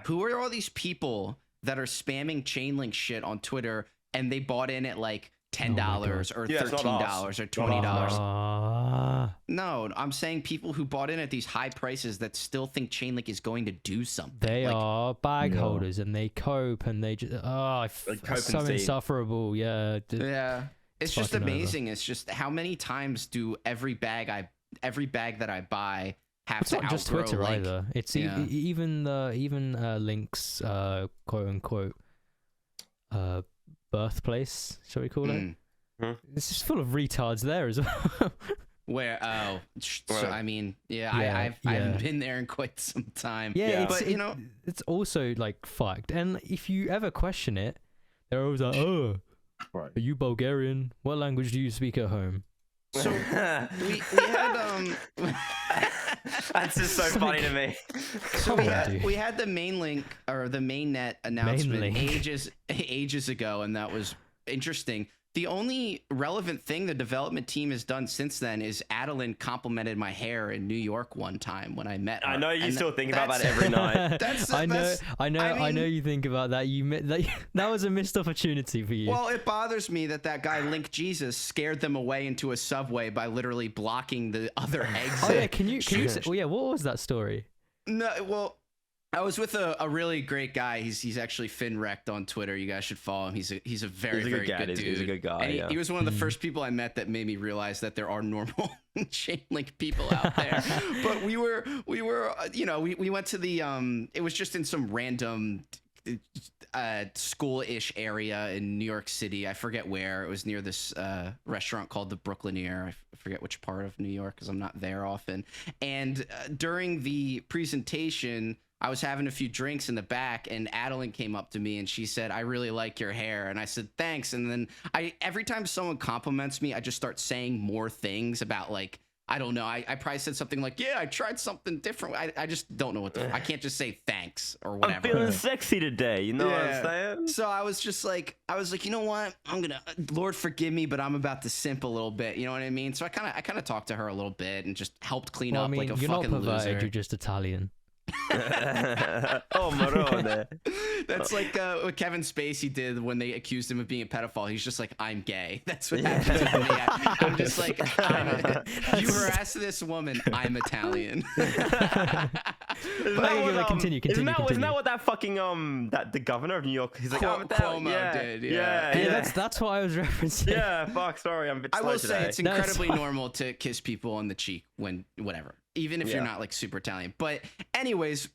who are all these people that are spamming Chainlink shit on Twitter and they bought in at like $10 or Yeah, it's not $13 or us. $20? No, I'm saying people who bought in at these high prices that still think Chainlink is going to do something. They Like, are bag holders and they cope and they just Like cope it's so and seed. insufferable. Yeah. Yeah. It's just fucking over. amazing. It's just how many times do every bag that I buy have It's to not just outgrow Twitter Link? either. It's Yeah. even Link's quote unquote birthplace, shall we call it? Mm. It's just full of retards there as well. Where so, Right. I mean, Yeah, I haven't been there in quite some time. Yeah, but you know, it's also like fucked. And if you ever question it, they're always like, "Oh, Right. are you Bulgarian? What language do you speak at home?" so we had That's just so funny to me. So Come on, dude. we had the main link or the mainnet announcement Main link. ages ago, and that was interesting. the only relevant thing the development team has done since then is Adeline complimented my hair in New York one time when I met her. I know you And still think about that every night. I know you think about that. That was a missed opportunity for you. Well, it bothers me that guy Link Jesus scared them away into a subway by literally blocking the other exit. Oh yeah, can you say, well, yeah, what was that story? No, well, I was with a really great guy. He's actually Finwrecked on Twitter. You guys should follow him. He's a very good dude. He's a good guy. And he was one of the first people I met that made me realize that there are normal chain link people out there. But we were we went to the it was just in some random school-ish area in New York City. I forget where. It was near this restaurant called the Brooklynier. I forget which part of New York because I'm not there often. And during the presentation, I was having a few drinks in the back, and Adeline came up to me and she said, "I really like your hair." And I said, "Thanks." And then every time someone compliments me, I just start saying more things about, like, I don't know. I probably said something like, "Yeah, I tried something different." I just don't know what I can't just say thanks or whatever. I'm feeling sexy today. You know what I'm saying? So I was like, you know what? I'm gonna, Lord forgive me, but I'm about to simp a little bit. You know what I mean? So I kind of talked to her a little bit and just helped clean up like a you're fucking not perverted, loser. you're just Italian. Oh, Marone. That's like what Kevin Spacey did when they accused him of being a pedophile. He's just like, "I'm gay." That's what happened to me. I'm just like, you harassed this woman. I'm Italian. Continue. Isn't that what that fucking that the governor of New York? He's like, Cuomo did. Yeah. That's what I was referencing. Yeah, fuck. Sorry, I'm a bit slow I will today. say it's incredibly normal to kiss people on the cheek when whatever, even if you're not like super Italian. But anyways,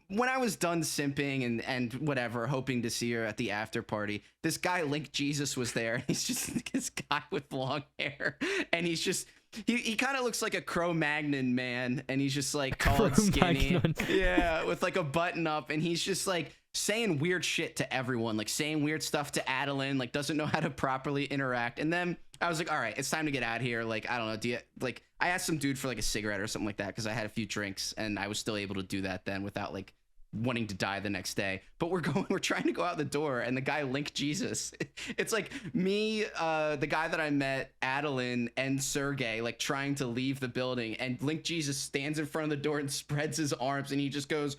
when I was done simping and whatever, hoping to see her at the after party, this guy Link Jesus was there. He's just this guy with long hair, and he's just he kind of looks like a Cro-Magnon man, and he's just like tall and skinny, yeah, with like a button up, and he's just like saying weird shit to everyone, like saying weird stuff to Adeline, like doesn't know how to properly interact. And then I was like, all right, it's time to get out of here. Like, I don't know, I asked some dude for like a cigarette or something like that because I had a few drinks and I was still able to do that then without like wanting to die the next day. But we're trying to go out the door, and the guy Link Jesus, it's like me, the guy that I met, Adeline, and Sergey, like trying to leave the building, and Link Jesus stands in front of the door and spreads his arms, and he just goes,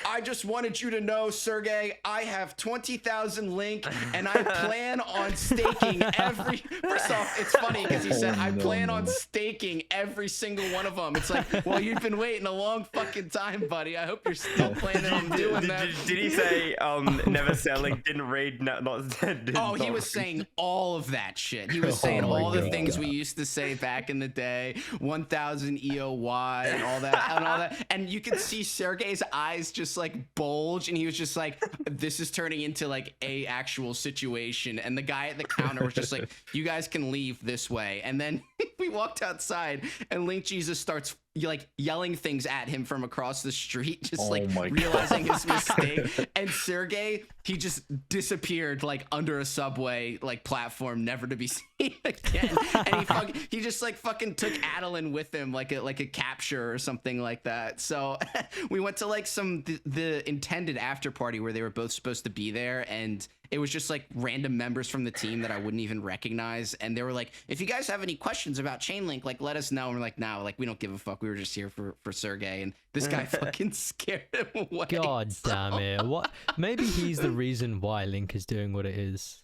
"I just wanted you to know, Sergey, I have 20,000 Link, and I plan on staking every." First off, it's funny because he said, "I plan on staking every single one of them." It's like, well, you've been waiting a long fucking time, buddy. I hope you're still planning on doing that. Did he say never selling? Didn't read. He was saying all of that shit. He was saying all the things we used to say back in the day, 1,000 EOY and all that. And you could see Sergey's eyes just like bulge, and he was just like, "This is turning into like a actual situation." And the guy at the counter was just like, "You guys can leave this way." And then we walked outside, and Link Jesus starts like yelling things at him from across the street, just realizing his mistake. And Sergey, he just disappeared like under a subway like platform, never to be seen again. And he just like fucking took Adeline with him like a capture or something like that. So we went to like the intended after party where they were both supposed to be there, and it was just like random members from the team that I wouldn't even recognize. And they were like, "If you guys have any questions about Chainlink, like let us know." And we're like, "No, like we don't give a fuck. We were just here for Sergey." And this guy fucking scared him away. God damn it. What? Maybe he's the reason why Link is doing what it is.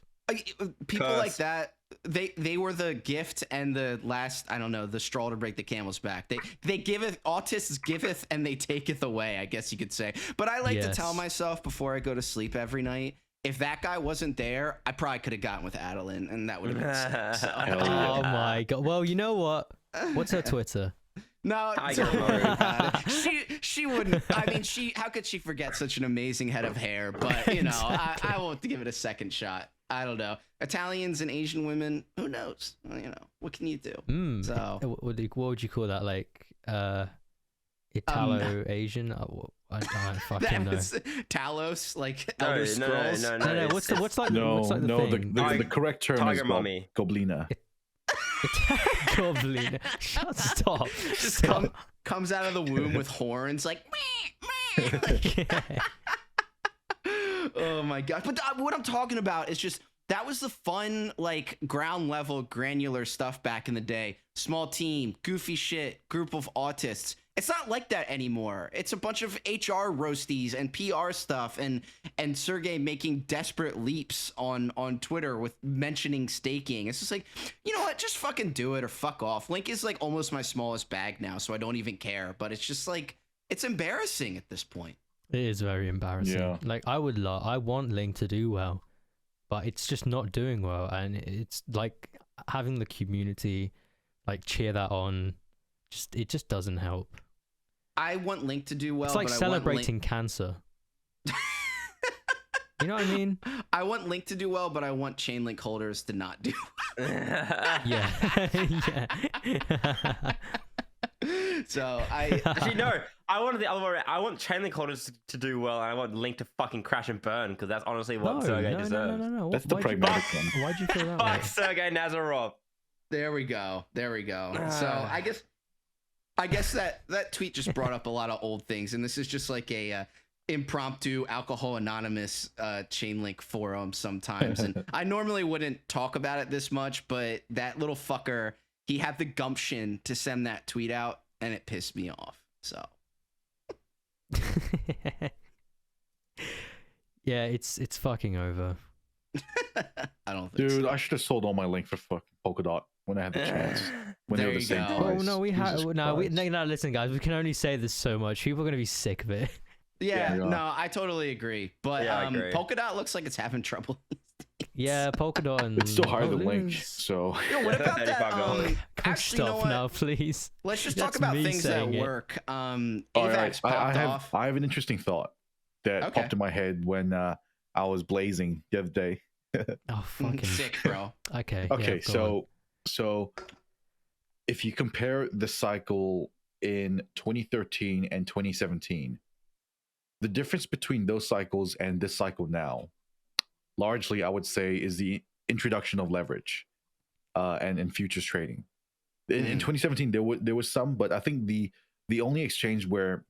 People like that, they were the gift and the last, I don't know, the straw to break the camel's back. They giveth, autists giveth and they taketh away, I guess you could say. But I like to tell myself before I go to sleep every night, if that guy wasn't there, I probably could have gotten with Adeline, and that would have been sick. So. Oh my god. Well, you know what? What's her Twitter? No, don't worry about it. She wouldn't. I mean, how could she forget such an amazing head of hair? But, you know, I won't give it a second shot. I don't know. Italians and Asian women, who knows? Well, you know, what can you do? So, what would you call that? Like, Italo-Asian? I don't fucking know. Talos, like Elder Scrolls. No. What's the thing? The correct term is Goblina. Goblin. Stop. Just comes out of the womb with horns, like. Oh my god! But what I'm talking about is just that was the fun, like, ground level, granular stuff back in the day. Small team, goofy shit, group of autists. It's not like that anymore. It's a bunch of HR roasties and PR stuff, and Sergey making desperate leaps on Twitter with mentioning staking. It's just like, you know what? Just fucking do it or fuck off. Link is like almost my smallest bag now, so I don't even care. But it's just like, it's embarrassing at this point. It is very embarrassing. Yeah. Like, I want Link to do well, but it's just not doing well, and it's like having the community like cheer that on. It just doesn't help. I want Link to do well. It's like but celebrating cancer. You know what I mean? I want Link to do well, but I want Chainlink holders to not do well. Yeah. Yeah. So actually no. I want the other way around. I want Chainlink holders to do well, and I want Link to fucking crash and burn, because that's honestly what Sergey deserves. No. That's the pragmatic one. Why'd you feel that way? Fuck Sergey Nazarov. There we go. So I guess that tweet just brought up a lot of old things, and this is just like a impromptu Alcohol Anonymous Chainlink forum sometimes. And I normally wouldn't talk about it this much, but that little fucker, he had the gumption to send that tweet out, and it pissed me off. So yeah, it's fucking over. I don't think Dude, so. I should have sold all my Link for fucking Polkadot when I had the chance. When they There were the you same go. price. Oh no, we have Jesus no. Christ. No, listen, guys, we can only say this so much. People are gonna be sick of it. Yeah, Yeah. no, I totally agree. But Yeah, I agree. Polkadot looks like it's having trouble. Yeah, Polkadot and It's still higher than Link, Balloons. so Yo, what about that? $35. Can we Actually, you know stop what? now, please? Let's just That's talk about me things that saying it. work. All AVAX right, popped off. I have an interesting thought that Okay. popped in my head when I was blazing the other day. Oh, fucking Sick, bro. Okay. Okay, yeah, go on. so if you compare the cycle in 2013 and 2017, the difference between those cycles and this cycle now, largely I would say, is the introduction of leverage and futures trading. In 2017, there was some, but I think the only exchange where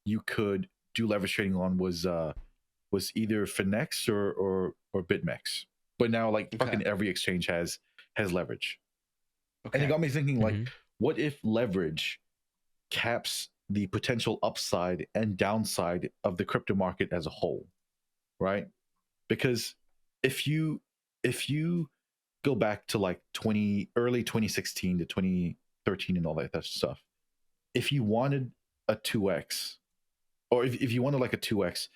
you could do leverage trading on was either Finex or BitMEX. But now, like, fucking every exchange has leverage. Okay. And it got me thinking, like, Mhm. what if leverage caps the potential upside and downside of the crypto market as a whole, right? Because if you go back to like early 2016 to 2013 and all that stuff, if you wanted a 2x, or if you wanted like a 2x,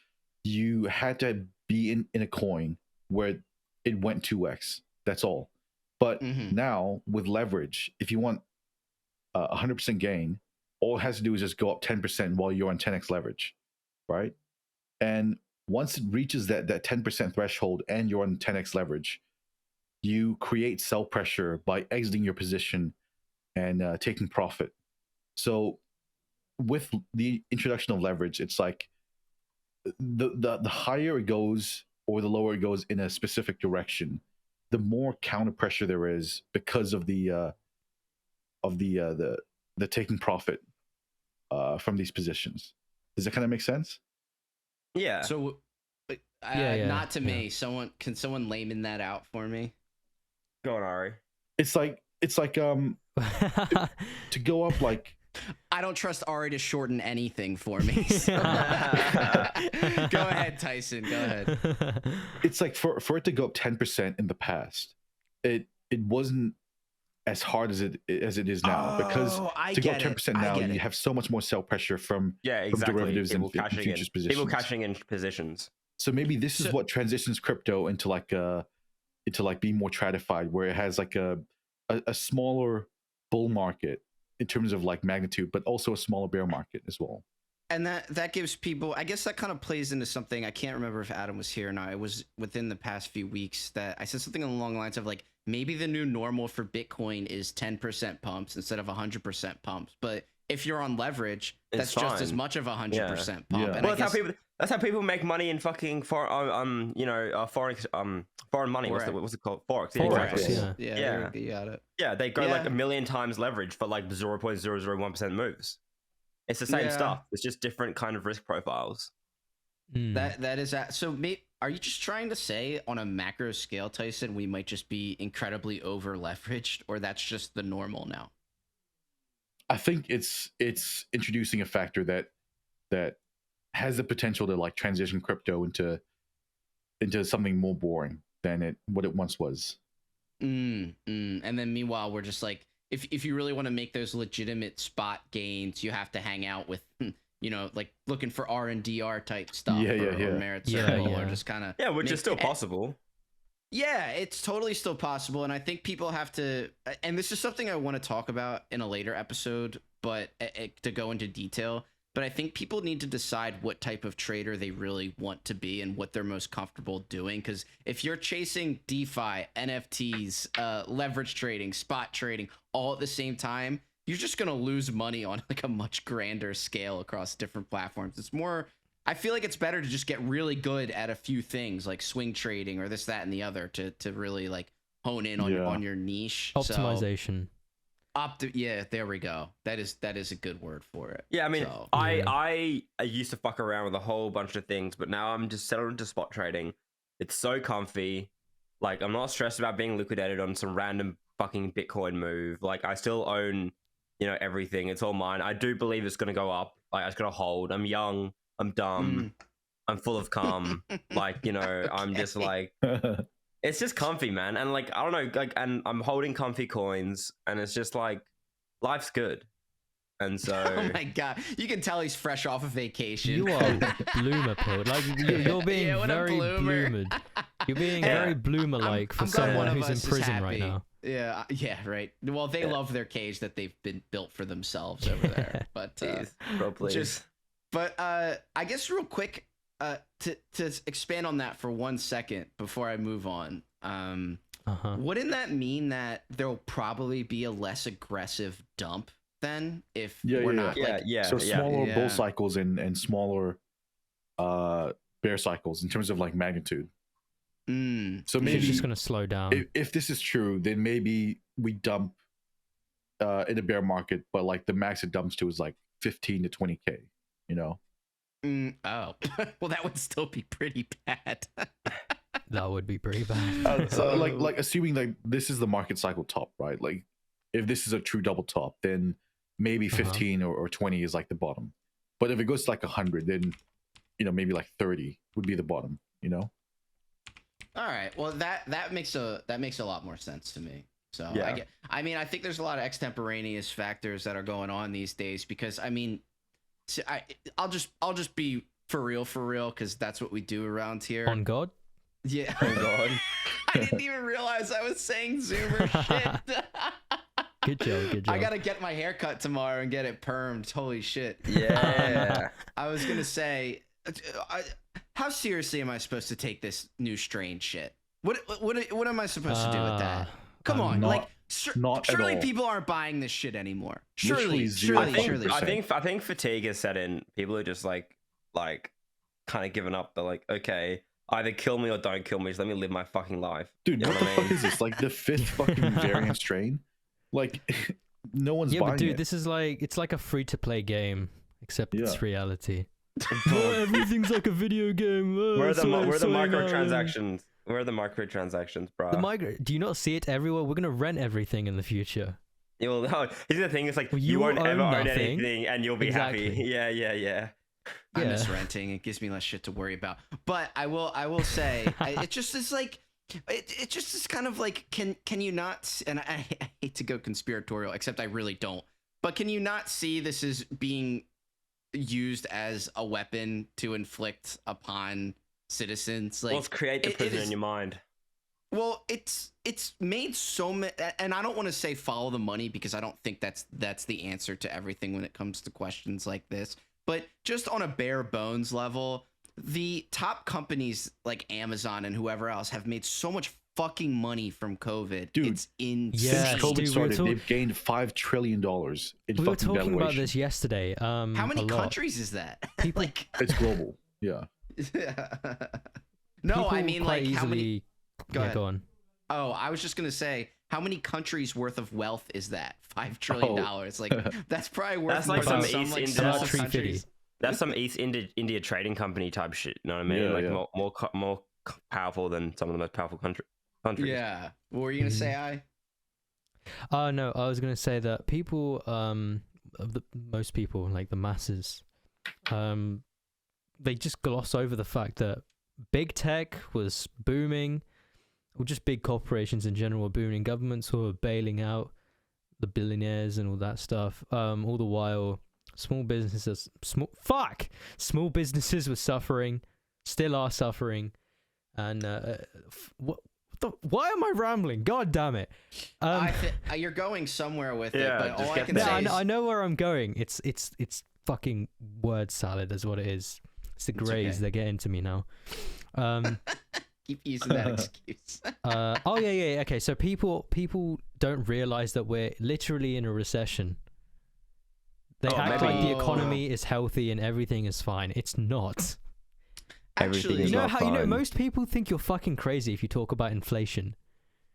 you had to be in a coin where it went 2x. That's all. But now with leverage, if you want 100% gain, all it has to do is just go up 10% while you're on 10x leverage, right? And once it reaches that 10% threshold and you're on 10x leverage, you create sell pressure by exiting your position and taking profit. So with the introduction of leverage, it's like the higher it goes or the lower it goes in a specific direction, the more counter pressure there is because of the taking profit from these positions. Does that kind of make sense? Yeah. So, Yeah, not to yeah. me. Can someone layman that out for me? Go on, Ari. It's like to go up like I don't trust Ari to shorten anything for me. So. Go ahead, Tyson. Go ahead. it's like for it to go up 10% in the past, it wasn't as hard as it is now, because I to go get up it. 10% I now, get you it. have so much more sell pressure from derivatives and futures positions. People cashing in positions. So maybe this is So- what transitions crypto into like being more stratified, where it has like a smaller bull market in terms of like magnitude, but also a smaller bear market as well. And that gives people, I guess that kind of plays into something. I can't remember if Adam was here or not. It was within the past few weeks that I said something along the lines of like, maybe the new normal for Bitcoin is 10% pumps instead of 100% pumps. But if you're on leverage, It's that's just as fine. much of a 100% Yeah. pump. Yeah. And Well, I guess, that's how people make money in fucking foreign money. Forex. What's it called? Forex. Forex, Exactly. yeah. yeah, you got it. Yeah, they go like Yeah. a million times leverage for like 0.001% moves. It's the same Yeah. stuff. It's just different kind of risk profiles. Mm. That is that. So are you just trying to say on a macro scale, Tyson, we might just be incredibly over leveraged, or that's just the normal now? I think it's introducing a factor that has the potential to like transition crypto into something more boring than what it once was. And then meanwhile, we're just like, if you really want to make those legitimate spot gains, you have to hang out with, you know, like looking for R&DR type stuff, or merit circle, or just kind of which is still possible. Yeah, it's totally still possible, and I think people have to, and this is something I want to talk about in a later episode, but to go into detail. But I think people need to decide what type of trader they really want to be and what they're most comfortable doing. Because if you're chasing DeFi, NFTs, leverage trading, spot trading, all at the same time, you're just going to lose money on like a much grander scale across different platforms. It's more, I feel like it's better to just get really good at a few things like swing trading or this, that, and the other to really like hone in on your niche. Optimization. Yeah, there we go. That is a good word for it. Yeah, I mean, I used to fuck around with a whole bunch of things, but now I'm just settled into spot trading. It's so comfy. Like, I'm not stressed about being liquidated on some random fucking Bitcoin move. Like, I still own, you know, everything. It's all mine. I do believe it's gonna go up. Like, it's gonna hold. I'm young. I'm dumb. I'm full of cum. Like, you know, okay. I'm just like. It's just comfy, man, and like I don't know, like, and I'm holding comfy coins, and it's just like life's good, and so. Oh my god, you can tell he's fresh off a vacation. You are bloomer pilled. Like you're being very bloomered. You're being very bloomer like for someone who's in prison right now. Yeah, right. Well, they love their cage that they've been built for themselves over there, but I guess real quick. To expand on that for 1 second before I move on, wouldn't that mean that there'll probably be a less aggressive dump then if we're not so smaller bull cycles and smaller bear cycles in terms of like magnitude. So maybe it's just going to slow down. If this is true, then maybe we dump in a bear market, but like the max it dumps to is like 15 to 20k, you know. Oh, well, that would still be pretty bad. That would be pretty bad. So like assuming like this is the market cycle top, right? Like if this is a true double top, then maybe 15 or 20 is like the bottom. But if it goes to like 100, then, you know, maybe like 30 would be the bottom, you know? All right. Well, that makes a lot more sense to me. So I mean, I think there's a lot of extemporaneous factors that are going on these days because I mean, so I'll just be for real because that's what we do around here. On God? Yeah. On God. I didn't even realize I was saying Zoomer shit. Good job. I gotta get my hair cut tomorrow and get it permed. Holy shit. Yeah. I was gonna say, how seriously am I supposed to take this new strain shit? What am I supposed to do with that? Come on, like. Surely people aren't buying this shit anymore. Surely. I think fatigue has set in. People are just like kind of giving up. They're like, okay, either kill me or don't kill me. Just let me live my fucking life. Dude, what the fuck is this? Like the 5th fucking variant strain? Like no one's buying but dude, it. this is like it's like a free to play game, except it's reality. Everything's like a video game. Where are the microtransactions? Where are the microtransactions, bro? Do you not see it everywhere? We're gonna rent everything in the future. Yeah, well, no, here's the thing. It's like you won't ever own anything, and you'll be happy. Yeah. I miss renting. It gives me less shit to worry about. But I will say, it just is like, it just is kind of like, can you not? And I hate to go conspiratorial, except I really don't. But can you not see this as being used as a weapon to inflict upon citizens? Like, let's create the prison in your mind. Well, it's made so many, and I don't want to say follow the money because I don't think that's the answer to everything when it comes to questions like this. But just on a bare bones level, the top companies like Amazon and whoever else have made so much fucking money from COVID. Dude, it's insane. Since COVID started, they've gained $5 trillion in we were talking valuation. About this yesterday. How many countries is that? People, like, it's global. Yeah. No, I mean like easily... how many? Go on. Oh, I was just gonna say, how many countries worth of wealth is that? $5 trillion. Like that's probably worth that's like more some than East some Indian countries. That's some East India trading company type shit. You know what I mean? Yeah, like yeah. more powerful than some of the most powerful countries. Yeah. What were you gonna say, I? Oh no, I was gonna say that people, most people, like the masses, they just gloss over the fact that big tech was booming, or just big corporations in general were booming. Governments were bailing out the billionaires and all that stuff. All the while, small businesses were suffering, still are suffering, and why am I rambling? God damn it! You're going somewhere with it, Yeah, but just all I get can there. say is I know where I'm going. It's fucking word salad, is what it is. It's the grays okay. that get into me now. keep using that excuse. Oh yeah. Okay, so people don't realize that we're literally in a recession. They act like the economy is healthy and everything is fine. It's not. Everything Actually, is You know not how fine. most people think you're fucking crazy if you talk about inflation.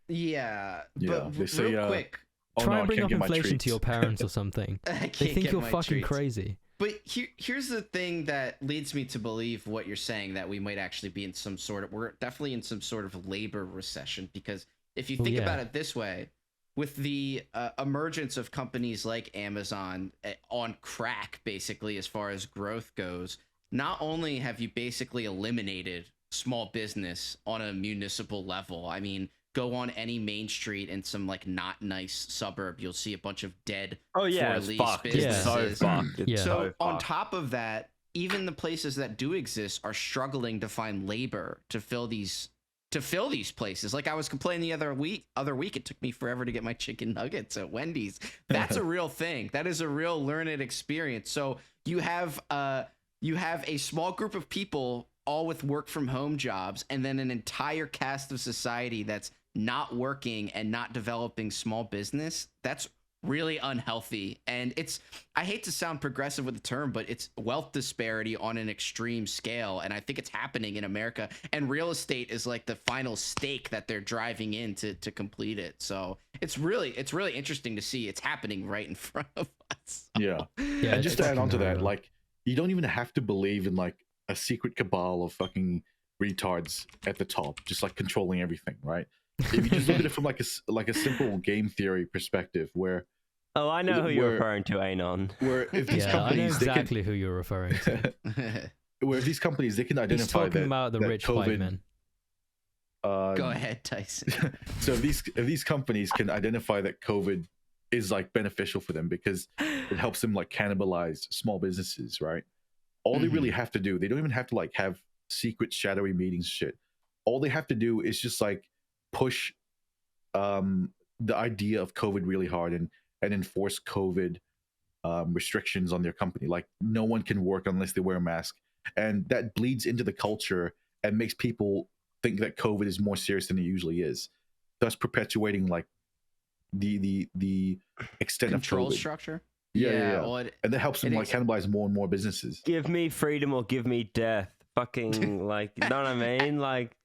yeah, Yeah, but they say, real quick, Oh, Try no, and I bring can't up get my inflation to your treats. parents or something. I They can't think get you're my fucking treats. crazy. But here's the thing that leads me to believe what you're saying, that we might actually be in some sort of, we're definitely in some sort of labor recession, because if you Well, think yeah. about it this way, with the emergence of companies like Amazon on crack, basically, as far as growth goes, not only have you basically eliminated small business on a municipal level. I mean, go on any main street in some like not nice suburb, you'll see a bunch of dead Oh yeah, for it's lease fucked. It's so businesses. fucked. It's Yeah. So so on fucked. top of that, even the places that do exist are struggling to find labor to fill these places. Like I was complaining the other week, it took me forever to get my chicken nuggets at Wendy's. That's a real thing. That is a real learned experience. So you have a small group of people all with work from home jobs, and then an entire cast of society that's not working and not developing small business. That's really unhealthy. And I hate to sound progressive with the term, but it's wealth disparity on an extreme scale. And I think it's happening in America, and real estate is like the final stake that they're driving in to complete it. So it's really interesting to see it's happening right in front of us. Yeah. Yeah, And it's just to add on to fucking that, unreal. like, you don't even have to believe in like a secret cabal of fucking retards at the top, just like controlling everything, right? If you just look at it from like a simple game theory perspective, where Oh, I know who you're where- referring to, Anon. if these Yeah, I know companies exactly who you're referring to. where if these companies they can He's identify talking that, about the that rich COVID, white men. Go ahead, Tyson. So if these companies can identify that COVID is like beneficial for them because it helps them like cannibalize small businesses, right? All they really have to do, they don't even have to like have secret shadowy meetings shit. All they have to do is just like push the idea of COVID really hard and enforce COVID restrictions on their company. Like no one can work unless they wear a mask. And that bleeds into the culture and makes people think that COVID is more serious than it usually is, thus perpetuating like the extent Control of COVID. structure. Yeah. Well, And that helps them it like is- cannibalize more and more businesses. Give me freedom or give me death. Fucking like, you know what I mean? Like,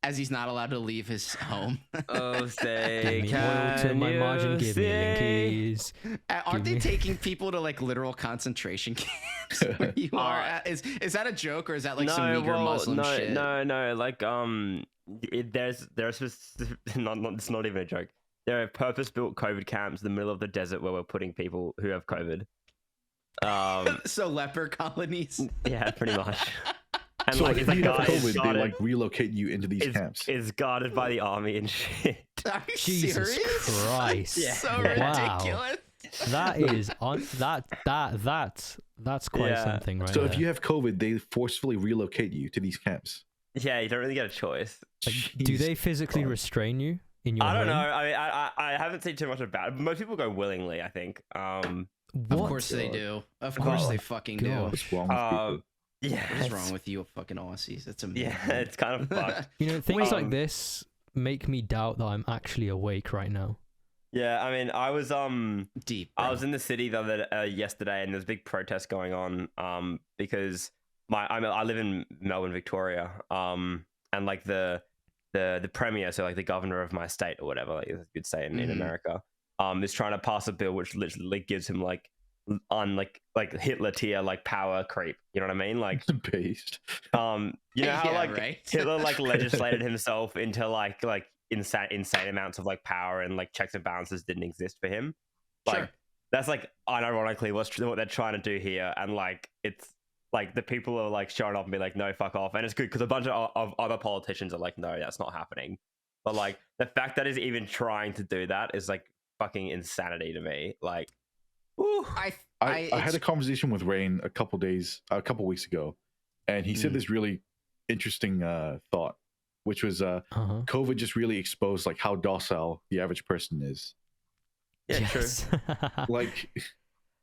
as he's not allowed to leave his home. oh, say, Give me oil to can my margin, you give me see? linkies. Aren't they me- taking people to like literal concentration camps where you are at? Is that a joke, or is that like some Uyghur Muslim shit? No. Like, there's not it's not even a joke. There are purpose-built COVID camps in the middle of the desert where we're putting people who have COVID. So leper colonies. Yeah, pretty much. And So like, if it's you have like, guarded- COVID, they like relocate you into these camps. It's guarded by the army and shit. Are you Jesus serious? Christ. Yeah. So Wow. ridiculous. That is on that's quite Yeah. something, right? So if there. you have COVID, they forcefully relocate you to these camps. Yeah, you don't really get a choice. Like, do they Jesus physically Christ. restrain you in your I don't know. home? I mean, I haven't seen too much about it. But most people go willingly, I think. Of What? course they do. Of Oh course my they fucking God. do. What's wrong with people? Yeah. What is wrong with you fucking Aussies? That's amazing. Yeah, it's kind of fucked. You know, things like Um, this make me doubt that I'm actually awake right now. Yeah, I mean, I was Deep. I bro. was in the city the other yesterday, and there's a big protest going on because I live in Melbourne, Victoria, and like the premier, so like the governor of my state or whatever, like you'd say in America, is trying to pass a bill which literally gives him like on like Hitler tier like power creep. You know what I mean? Like Based. you know how Yeah, like right. Hitler like legislated himself into like insane amounts of like power, and like checks and balances didn't exist for him. Like Sure. that's like unironically what they're trying to do here, and like it's like the people are like showing up and be like, no, fuck off, and it's good because a bunch of other politicians are like, no, that's not happening. But like the fact that he's even trying to do that is like fucking insanity to me. Like, whew. I had a conversation with Rain a couple weeks ago, and he said this really interesting thought, which was COVID just really exposed like how docile the average person is. Yeah, Yes. Like,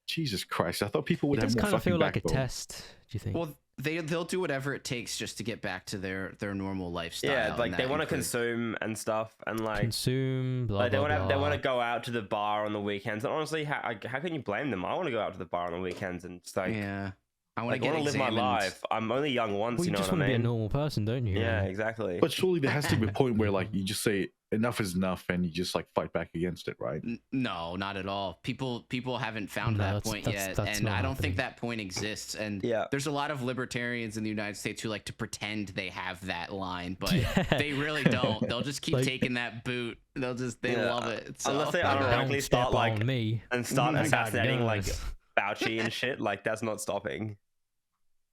Jesus Christ, I thought people would It have does more kind of fucking feel like a backbone. test. Do you think? Well, they'll do whatever it takes just to get back to their normal lifestyle. Yeah, and like they that want to includes- consume and stuff, and like Consume, blah, like they blah, want to blah. go out to the bar on the weekends. And honestly, how can you blame them? I want to go out to the bar on the weekends and just like Yeah, I want like, to I get want to live my examined. life. I'm only young once, Well, you know just what want I to be a mean? normal person, don't you? Yeah, really? exactly. But surely there has to be a point where like you just say enough is enough, and you just like fight back against it, right? No, not at all. People haven't found No, that that's- point that's- yet, that's and not I don't think happening. that point exists. And Yeah. there's a lot of libertarians in the United States who like to pretend they have that line, but Yeah. they really don't. They'll just keep Like- taking that boot. They Yeah. love it. So. Unless they Like, unironically don't start step like on me. and start I got assassinating like guns. Fauci and shit, like that's not stopping.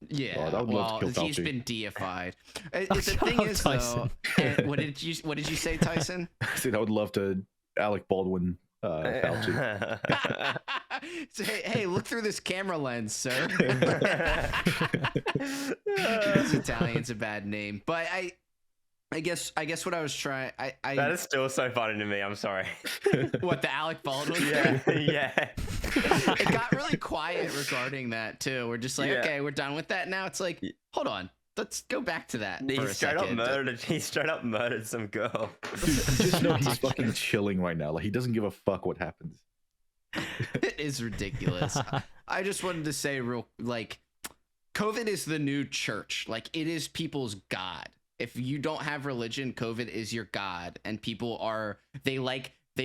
Yeah, Oh, I would love to well, kill he's Fauci. been deified. Oh, The shut thing up, is, Tyson. though, what did you say, Tyson? I said I would love to Alec Baldwin Fauci. So, hey, look through this camera lens, sir. This Italian's a bad name, but I guess what I was trying. That is still so funny to me. I'm sorry. What, the Alec Baldwin? Yeah, thing? yeah. It got really quiet regarding that too. We're just like, Yeah. okay, we're done with that now. It's like, hold on, let's go back to that. He for a straight up second. murdered. He straight up murdered some girl. Dude, you just know he's fucking chilling right now. Like he doesn't give a fuck what happens. It is ridiculous. I just wanted to say COVID is the new church. Like, it is people's god. If you don't have religion, COVID is your god. And people they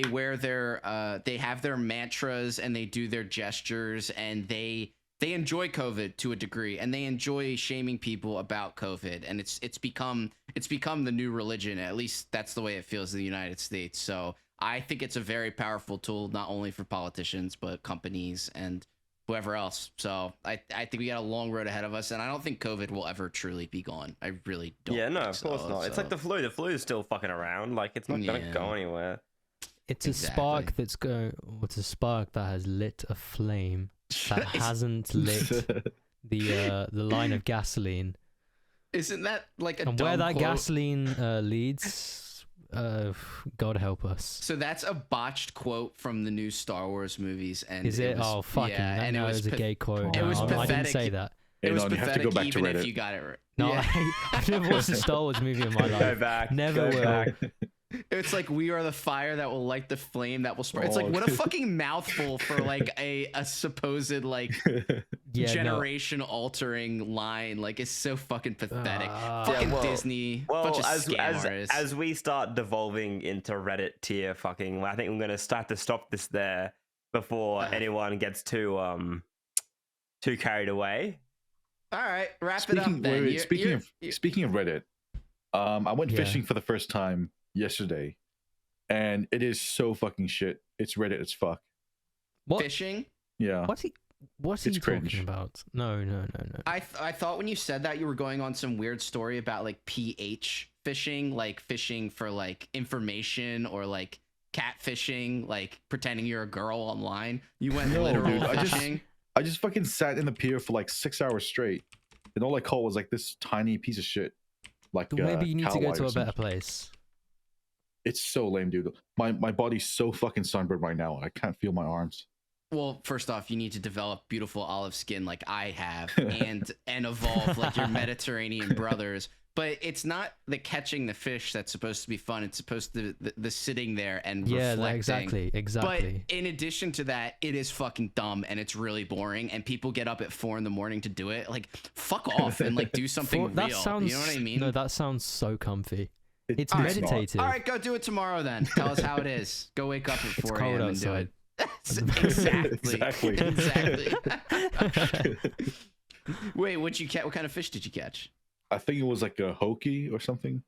wear they have their mantras and they do their gestures, and they enjoy COVID to a degree, and they enjoy shaming people about COVID. And it's become the new religion. At least that's the way it feels in the United States. So I think it's a very powerful tool, not only for politicians, but companies and whoever else. So I think we got a long road ahead of us, and I don't think COVID will ever truly be gone. I really don't. Yeah, no, think of course so, not. It's so- like the flu. The flu is still fucking around. Like it's not gonna Yeah. go anywhere. It's a spark Exactly. that's it's a spark that has lit a flame that hasn't lit the line of gasoline. Isn't that like a And dumb where that quote? gasoline leads, God help us. So that's a botched quote from the new Star Wars movies, and Is it? was- Oh, fucking! yeah, and no, it was a pa- gay quote. It No, was I didn't pathetic. say that. It was you have to pathetic go back to even if Reddit. you got it right. No, Yeah. I've never watched a Star Wars movie in my Go life. back. Never go will. Back. It's like, we are the fire that will light the flame that will spread. It's like, Oh. what a fucking mouthful for like a supposed like Yeah, no. generation altering line. Like, it's so fucking pathetic. Ah. Fucking Yeah, well- Disney. Well, bunch of as scam artists. as we start devolving into Reddit tier fucking, I think I'm gonna start to stop this there before anyone gets too carried away. All right, wrap it up Speaking, then. wait, You're- speaking you're- of speaking of Reddit, I went Yeah. fishing for the first time yesterday, and it is so fucking shit. It's Reddit as fuck. What? fishing. Yeah. What's he It's talking cringe. about? No. I thought when you said that you were going on some weird story about like PH fishing, like fishing for like information, or like catfishing, like pretending you're a girl online. You went No, literal dude, I just- fishing. I just fucking sat in the pier for like 6 hours straight, and all I caught was like this tiny piece of shit. Like Well, maybe you need to cow go wire to or a better something. place. It's so lame, dude. My body's so fucking sunburned right now. I can't feel my arms. Well, first off, you need to develop beautiful olive skin like I have, and evolve like your Mediterranean brothers. But it's not the catching the fish that's supposed to be fun. It's supposed to the sitting there and Yeah, reflecting. exactly. But in addition to that, it is fucking dumb and it's really boring. And people get up at 4 a.m. to do it. Like, fuck off and like do something That real. sounds. You know what I mean? No, that sounds so comfy. It's not. meditative. All right, go do it tomorrow then. Tell us how it is. Go wake up at It's 4 cold a.m. and do outside. it. Exactly. Exactly. Wait, what kind of fish did you catch? I think it was like a hokey or something.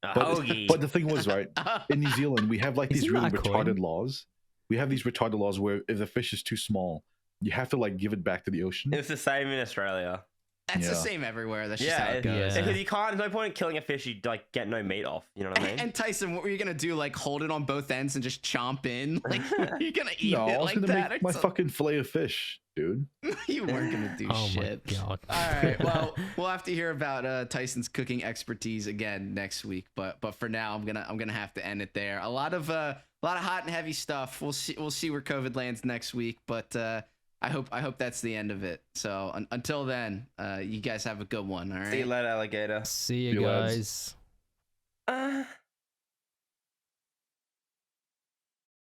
Hoagie. But the thing was, right, in New Zealand, we have like these Isn't really that a coin? retarded laws. We have these retarded laws where if the fish is too small, you have to like give it back to the ocean. It's the same in Australia. That's the Yeah. same everywhere. That's just how it Yeah, goes. Yeah. because you can't. There's no point in killing a fish you like get no meat off. You know what I mean? And Tyson, what were you gonna do? Like hold it on both ends and just chomp in? Like you're gonna eat No, it I was like gonna that? make or my something? fucking fillet of fish, dude. You weren't gonna do Oh shit. my god. All right. Well, we'll have to hear about Tyson's cooking expertise again next week. But for now, I'm gonna have to end it there. A lot of hot and heavy stuff. We'll see where COVID lands next week. But I hope that's the end of it. So until then, you guys have a good one. All right. See you later, alligator. See you See you, lads. guys.